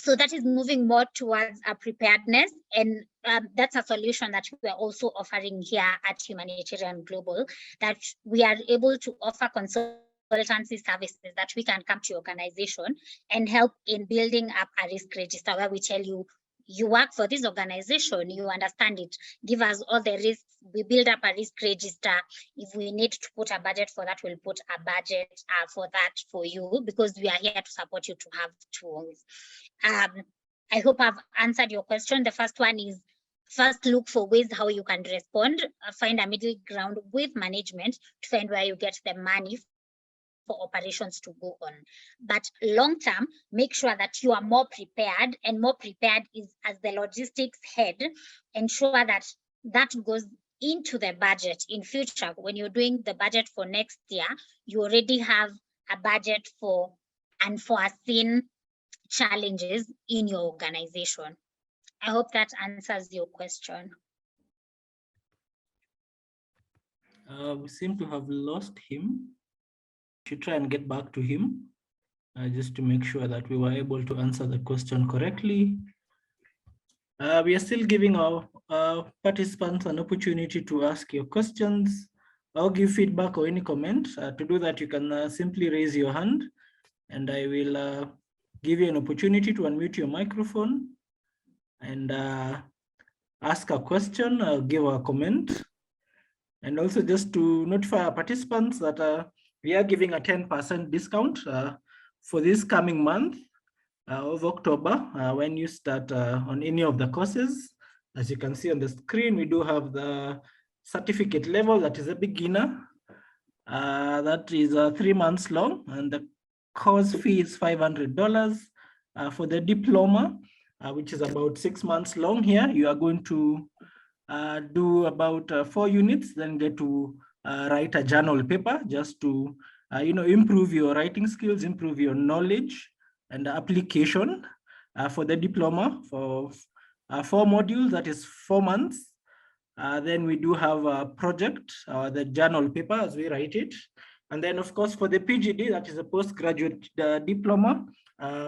So that is moving more towards a preparedness, and that's a solution that we are also offering here at Humanitarian Global, that we are able to offer consultancy services that we can come to your organization and help in building up a risk register, where we tell you, you work for this organization, you understand it, give us all the risks, we build up a risk register. If we need to put a budget for that, we'll put a budget for that for you, because we are here to support you to have tools. I hope I've answered your question. The first one is, first look for ways how you can respond, find a middle ground with management to find where you get the money for operations to go on. But long term, make sure that you are more prepared, and more prepared is as the logistics head, ensure that that goes into the budget in future. When you're doing the budget for next year, you already have a budget for unforeseen challenges in your organization. I hope that answers your question. We seem to have lost him. Should try and get back to him just to make sure that we were able to answer the question correctly. We are still giving our participants an opportunity to ask your questions or give feedback or any comment. To do that, you can simply raise your hand, and I will give you an opportunity to unmute your microphone and ask a question or give a comment. And also just to notify our participants that we are giving a 10% discount for this coming month of October when you start on any of the courses. As you can see on the screen, we do have the certificate level, that is a beginner. That is 3 months long, and the course fee is $500. For the diploma, which is about 6 months long, here you are going to do about 4 units, then get to write a journal paper just to improve your writing skills, improve your knowledge and application. For the diploma, for 4 modules, that is 4 months. Then we do have a project, the journal paper as we write it. And then of course for the PGD, that is a postgraduate diploma,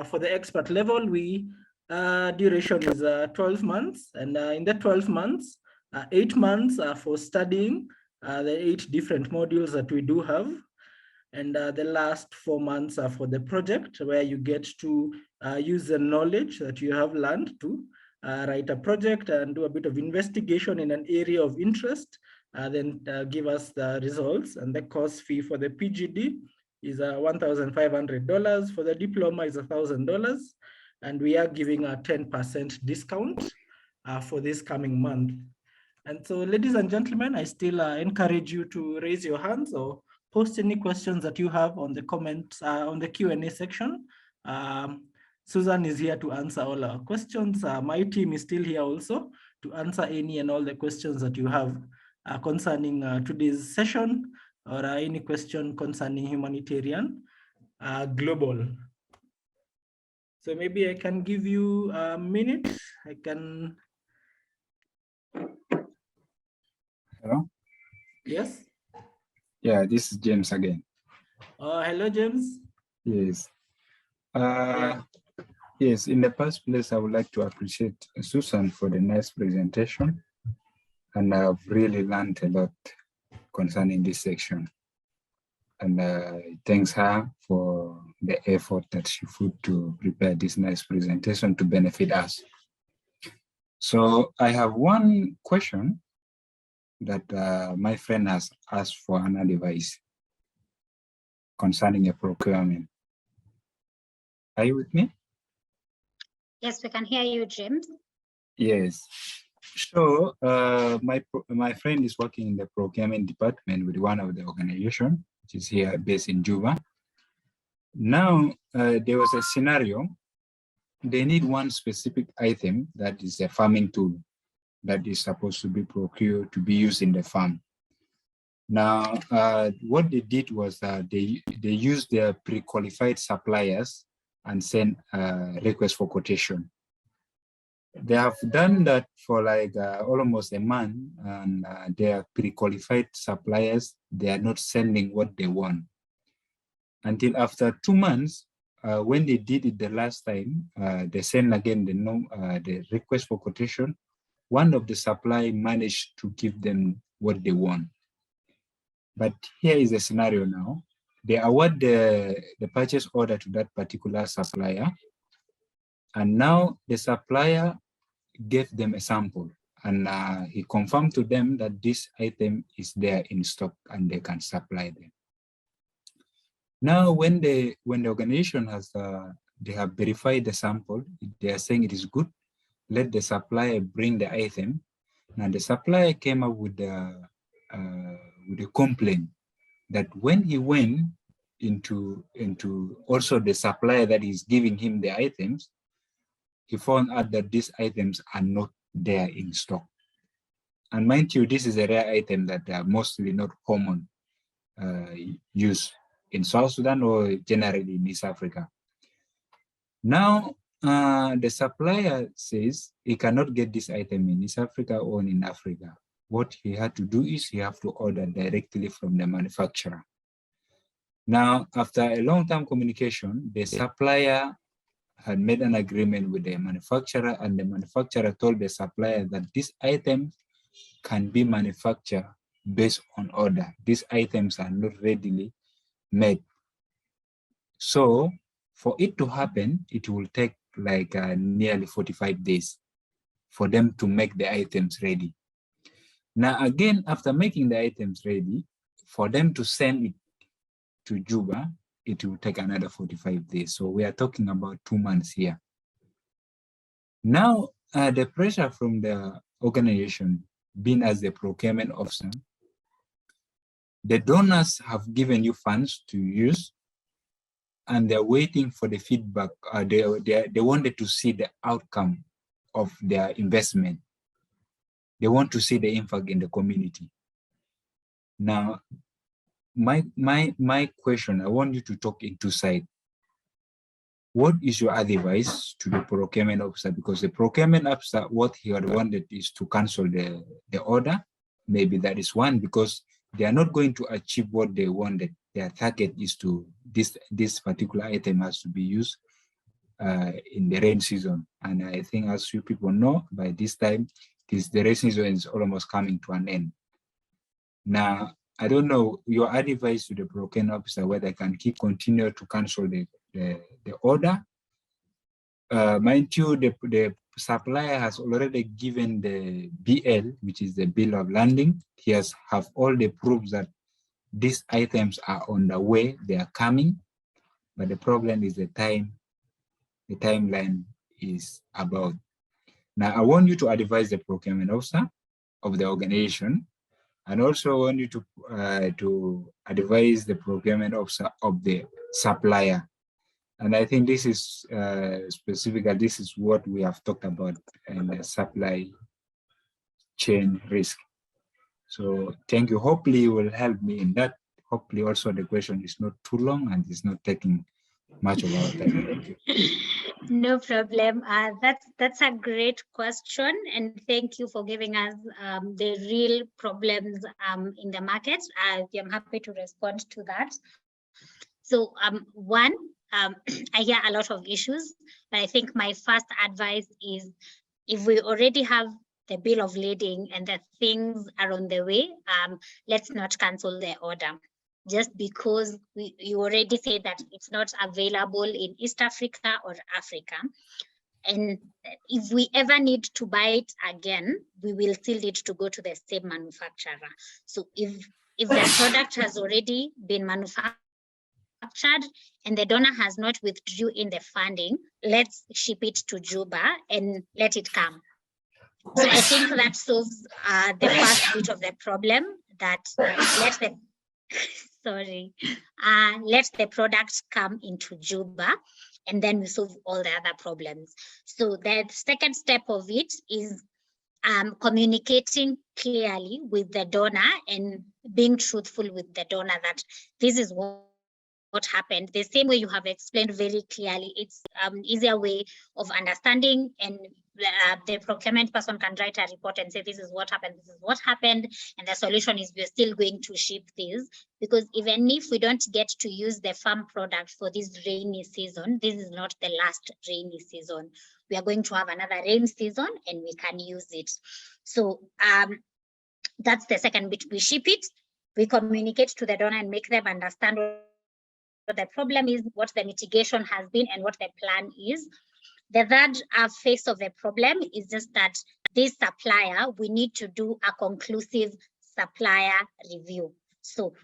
for the expert level, we duration is 12 months. And in the 12 months, 8 months for studying the 8 different modules that we do have. And the last 4 months are for the project, where you get to use the knowledge that you have learned to write a project and do a bit of investigation in an area of interest, then give us the results. And the course fee for the PGD is $1,500. For the diploma is $1,000. And we are giving a 10% discount for this coming month. And so, ladies and gentlemen, I still encourage you to raise your hands or post any questions that you have on the comments, on the Q&A section. Susan is here to answer all our questions. My team is still here also to answer any and all the questions that you have concerning today's session, or any question concerning Humanitarian Global. So maybe I can give you a minute. I can. Hello? Yes? Yeah, this is James again. Hello, James. Yes. Yes, in the first place, I would like to appreciate Susan for the nice presentation. And I've really learned a lot concerning this section. And thanks her for the effort that she put to prepare this nice presentation to benefit us. So I have one question that my friend has asked for an advice concerning a procurement. Are you with me? Yes, we can hear you, James. Yes. So my friend is working in the procurement department with one of the organizations, which is here based in Juba. Now, there was a scenario. They need one specific item that is a farming tool that is supposed to be procured to be used in the farm. Now, what they did was they used their pre-qualified suppliers and sent a request for quotation. They have done that for like almost a month, and their pre-qualified suppliers, they are not sending what they want. Until after 2 months, when they did it the last time, they sent again the request for quotation. One of the supply managed to give them what they want. But here is the scenario now. They award the purchase order to that particular supplier. And now the supplier gave them a sample, and he confirmed to them that this item is there in stock and they can supply them. Now, when the organization has they have verified the sample, they are saying it is good, let the supplier bring the item. Now the supplier came up with a complaint that when he went into also the supplier that is giving him the items, he found out that these items are not there in stock. And mind you, this is a rare item that are mostly not common use in South Sudan or generally in East Africa. Now, the supplier says he cannot get this item in East Africa or in Africa. What he had to do is he have to order directly from the manufacturer. Now, after a long-term communication, the supplier had made an agreement with the manufacturer, and the manufacturer told the supplier that this item can be manufactured based on order. These items are not readily made. So for it to happen, it will take like nearly 45 days for them to make the items ready. Now, again, after making the items ready, for them to send it to Juba, it will take another 45 days. So we are talking about 2 months here. Now, the pressure from the organization, being as the procurement officer, the donors have given you funds to use, and they're waiting for the feedback. They wanted to see the outcome of their investment. They want to see the impact in the community. Now, my question, I want you to talk in two sides. What is your advice to the procurement officer? Because the procurement officer, what he had wanted is to cancel the order. Maybe that is one, because they are not going to achieve what they wanted. Their target is to, this particular item has to be used in the rain season. And I think, as you people know, by this time, the rain season is almost coming to an end. Now, I don't know your advice to the procurement officer, whether they can continue to cancel the order. Mind you, the supplier has already given the BL, which is the bill of landing. He has all the proofs that these items are on the way, they are coming. But the problem is the timeline is about. Now, I want you to advise the procurement officer of the organization, and also want you to advise the procurement officer of the supplier. And I think this is specifically, this is what we have talked about in the supply chain risk. So thank you. Hopefully you will help me in that. Hopefully also the question is not too long and it's not taking much of our time. Thank you. No problem. That's a great question, and thank you for giving us the real problems in the market. I'm happy to respond to that. So one, I hear a lot of issues, but I think my first advice is, if we already have the bill of lading and that things are on the way, let's not cancel the order. Just because you already say that it's not available in East Africa or Africa. And if we ever need to buy it again, we will still need to go to the same manufacturer. So if the product has already been manufactured and the donor has not withdrew in the funding, let's ship it to Juba and let it come. So I think that solves the first bit of the problem, that let the product come into Juba, and then we solve all the other problems. So the second step of it is communicating clearly with the donor and being truthful with the donor that this is what happened. The same way you have explained very clearly, it's easier way of understanding and the procurement person can write a report and say, this is what happened, this is what happened, and the solution is we're still going to ship this, because even if we don't get to use the farm product for this rainy season, this is not the last rainy season. We are going to have another rain season and we can use it. So that's the second bit. We ship it, we communicate to the donor and make them understand what the problem is, what the mitigation has been, and what the plan is. The third phase of the problem is just that this supplier, we need to do a conclusive supplier review. So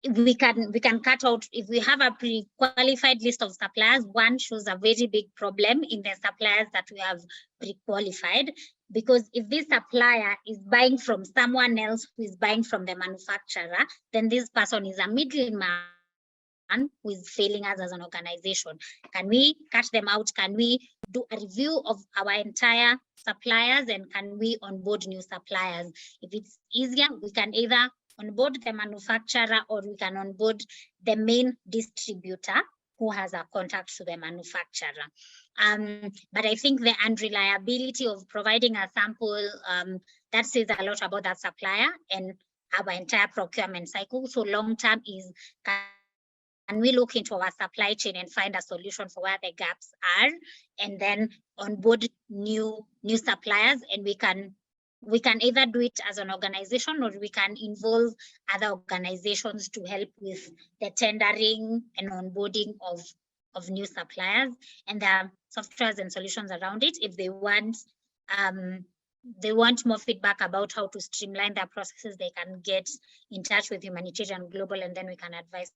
we can cut out, if we have a pre-qualified list of suppliers, one shows a very big problem in the suppliers that we have pre-qualified, because if this supplier is buying from someone else who is buying from the manufacturer, then this person is a middleman who is failing us as an organization. Can we cut them out? Can we do a review of our entire suppliers, and can we onboard new suppliers? If it's easier, we can either onboard the manufacturer or we can onboard the main distributor who has a contact to the manufacturer. But I think the unreliability of providing a sample, that says a lot about that supplier and our entire procurement cycle. So long term is, can we look into our supply chain and find a solution for where the gaps are, and then onboard new suppliers, and we can either do it as an organization or we can involve other organizations to help with the tendering and onboarding of new suppliers. And there are softwares and solutions around it. If they want more feedback about how to streamline their processes, they can get in touch with Humanitarian Global, and then we can advise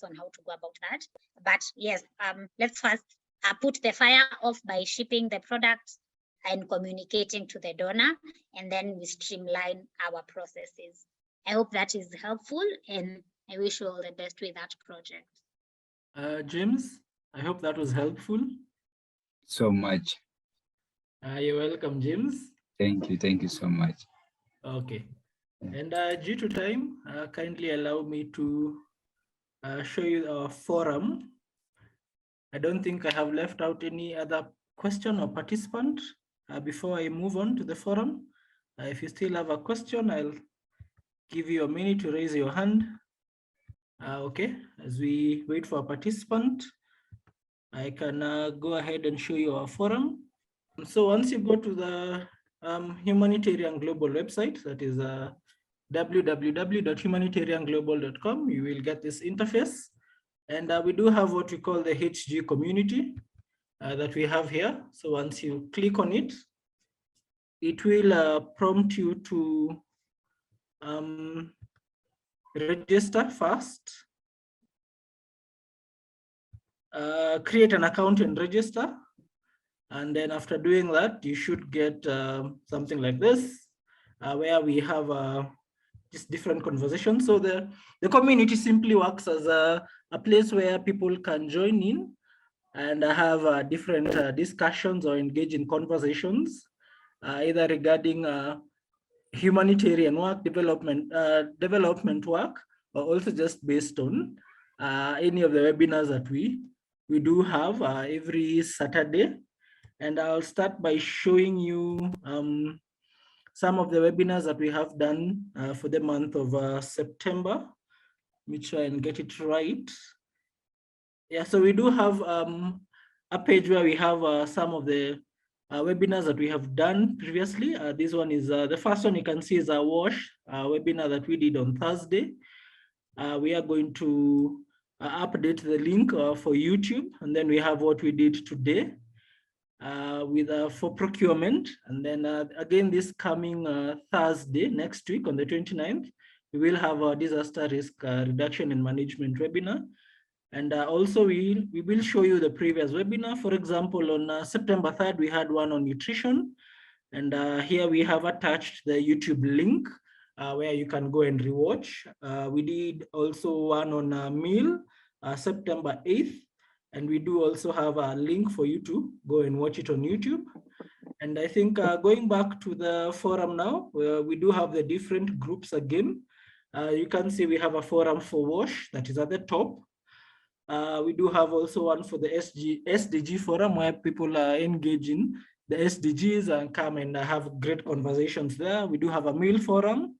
on how to go about that. But yes, let's first put the fire off by shipping the product and communicating to the donor, and then we streamline our processes. I hope that is helpful, and I wish you all the best with that project. James, I hope that was helpful. So much. You're welcome, James. Thank you so much. Okay, and due to time, kindly allow me to show you our forum. I don't think I have left out any other question or participant before I move on to the forum. If you still have a question, I'll give you a minute to raise your hand. Okay, as we wait for a participant, I can go ahead and show you our forum. So once you go to the Humanitarian Global website, that is www.humanitarianglobal.com, you will get this interface. And we do have what we call the HG community that we have here. So once you click on it, it will prompt you to register first, create an account and register. And then after doing that, you should get something like this, where we have just different conversations. So the community simply works as a place where people can join in and have different discussions or engage in conversations, either regarding humanitarian work, development work, or also just based on any of the webinars that we do have every Saturday. And I'll start by showing you some of the webinars that we have done for the month of September. Let me try and get it right. Yeah, so we do have a page where we have some of the webinars that we have done previously. This one is the first one you can see is a WASH webinar that we did on Thursday. We are going to update the link for YouTube, and then we have what we did today with for procurement. And then again, this coming Thursday, next week on the 29th, we will have a disaster risk reduction and management webinar. And also we will show you the previous webinar. For example, on September 3rd, we had one on nutrition. And here we have attached the YouTube link where you can go and rewatch. We did also one on meal, September 8th. And we do also have a link for you to go and watch it on YouTube. And I think going back to the forum now, where we do have the different groups again. You can see we have a forum for WASH that is at the top. We do have also one for the SDG forum where people are engaging the SDGs and come and have great conversations there. We do have a meal forum,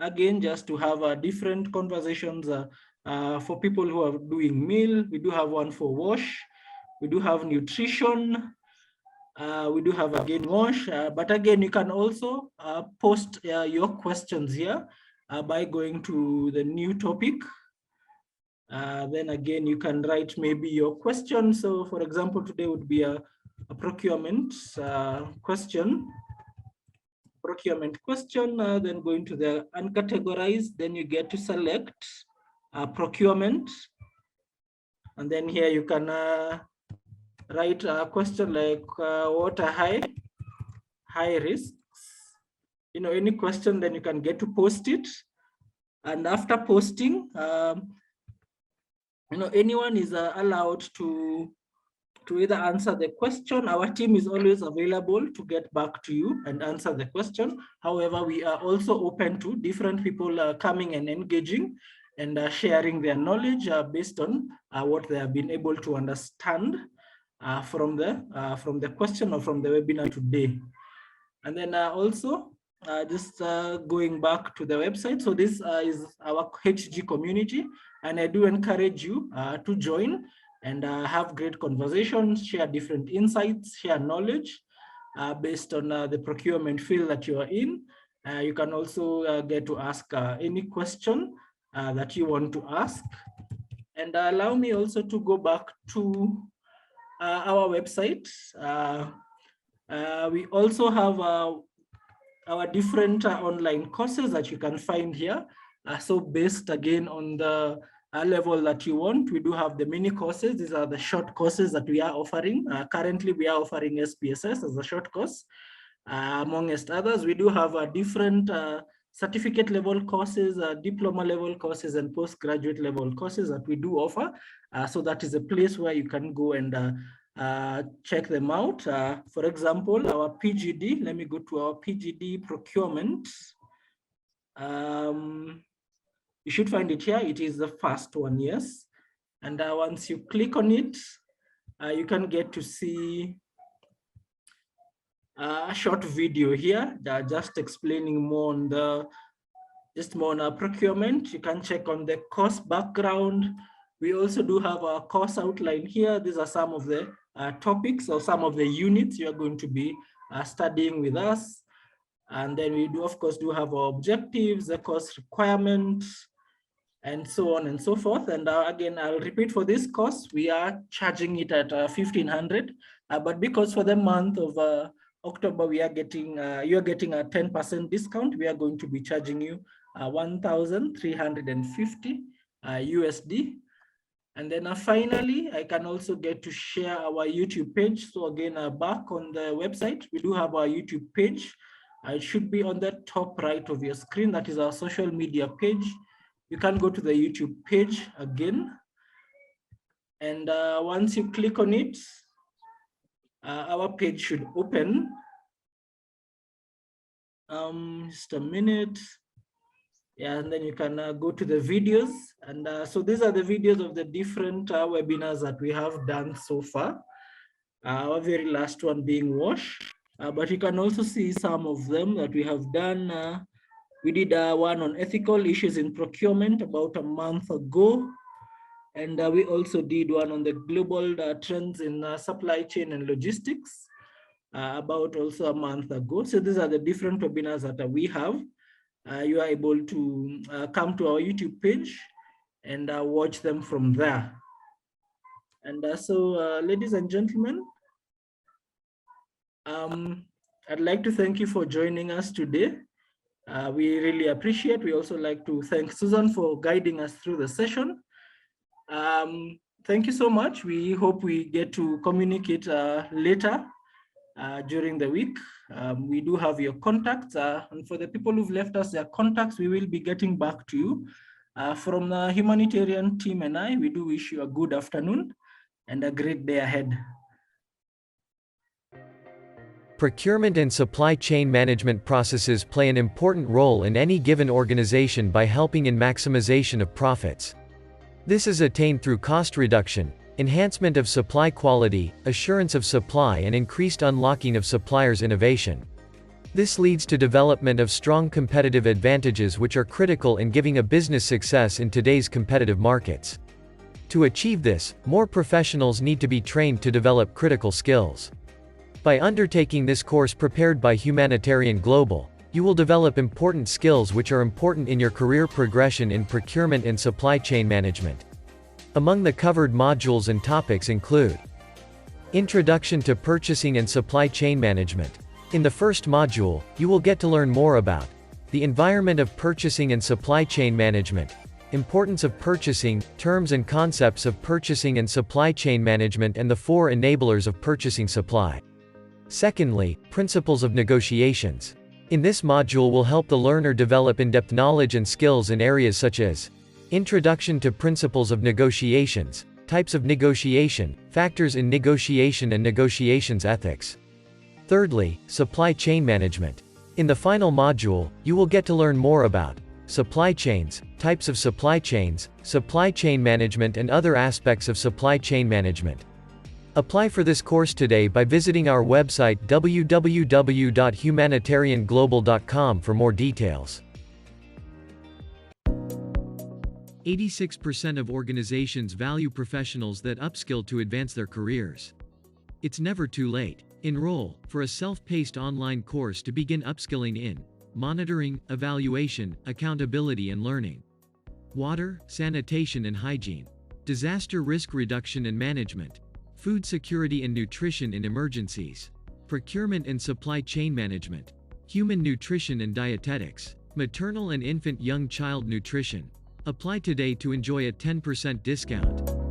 again, just to have different conversations for people who are doing meal. We do have one for wash. We do have nutrition. We do have again wash, but again, you can also post your questions here by going to the new topic. Then again, you can write maybe your question. So for example, today would be a procurement question. Then going to the uncategorized, then you get to select procurement. And then here you can write a question like what are high risks? Any question, then you can get to post it. And after posting, anyone is allowed to either answer the question. Our team is always available to get back to you and answer the question. However, we are also open to different people coming and engaging and sharing their knowledge based on what they have been able to understand from the question or from the webinar today. And then also just going back to the website. So this is our HG community, and I do encourage you to join and have great conversations, share different insights, share knowledge based on the procurement field that you are in. You can also get to ask any question that you want to ask. And allow me also to go back to our website. We also have our different online courses that you can find here. So based again on the level that you want, we do have the mini courses. These are the short courses that we are offering. Currently, we are offering SPSS as a short course, amongst others. We do have different certificate level courses, diploma level courses, and postgraduate level courses that we do offer. So that is a place where you can go and check them out. For example, our PGD, let me go to our PGD procurement. You should find it here. It is the first one, yes. And once you click on it, you can get to see a short video here, just explaining more on procurement. You can check on the course background. We also do have our course outline here. These are some of the topics or some of the units you are going to be studying with us. And then we do, of course, have our objectives, the course requirements, and so on and so forth. And again, I'll repeat, for this course, we are charging it at 1,500. But because for the month of October, we are getting, you are getting a 10% discount, we are going to be charging you 1,350 USD. And then finally, I can also get to share our YouTube page. So again, back on the website, we do have our YouTube page. It should be on the top right of your screen. That is our social media page. You can go to the YouTube page again. And once you click on it, our page should open. Just a minute. Yeah, and then you can go to the videos. And so these are the videos of the different webinars that we have done so far. Our very last one being WASH. But you can also see some of them that we have done. We did one on ethical issues in procurement about a month ago. And we also did one on the global trends in supply chain and logistics about also a month ago. So these are the different webinars that we have. You are able to come to our YouTube page and watch them from there. And so, ladies and gentlemen, I'd like to thank you for joining us today. We really appreciate. We also like to thank Susan for guiding us through the session. Thank you so much. We hope we get to communicate later during the week. We do have your contacts, and for the people who've left us their contacts, we will be getting back to you. From the humanitarian team and I, we do wish you a good afternoon and a great day ahead. Procurement and supply chain management processes play an important role in any given organization by helping in maximization of profits. This is attained through cost reduction, enhancement of supply quality, assurance of supply and increased unlocking of suppliers' innovation. This leads to development of strong competitive advantages which are critical in giving a business success in today's competitive markets. To achieve this, more professionals need to be trained to develop critical skills. By undertaking this course prepared by Humanitarian Global, you will develop important skills which are important in your career progression in procurement and supply chain management. Among the covered modules and topics include Introduction to Purchasing and Supply Chain Management. In the first module, you will get to learn more about the environment of purchasing and supply chain management, importance of purchasing, terms and concepts of purchasing and supply chain management and the 4 enablers of purchasing supply. Secondly, principles of negotiations. In this module will help the learner develop in-depth knowledge and skills in areas such as introduction to principles of negotiations, types of negotiation, factors in negotiation and negotiations ethics. Thirdly, supply chain management. In the final module, you will get to learn more about supply chains, types of supply chain management and other aspects of supply chain management. Apply for this course today by visiting our website www.humanitarianglobal.com for more details. 86% of organizations value professionals that upskill to advance their careers. It's never too late. Enroll for a self-paced online course to begin upskilling in monitoring, evaluation, accountability and learning, water, sanitation and hygiene, disaster risk reduction and management, food security and nutrition in emergencies, procurement and supply chain management, human nutrition and dietetics, maternal and infant young child nutrition. Apply today to enjoy a 10% discount.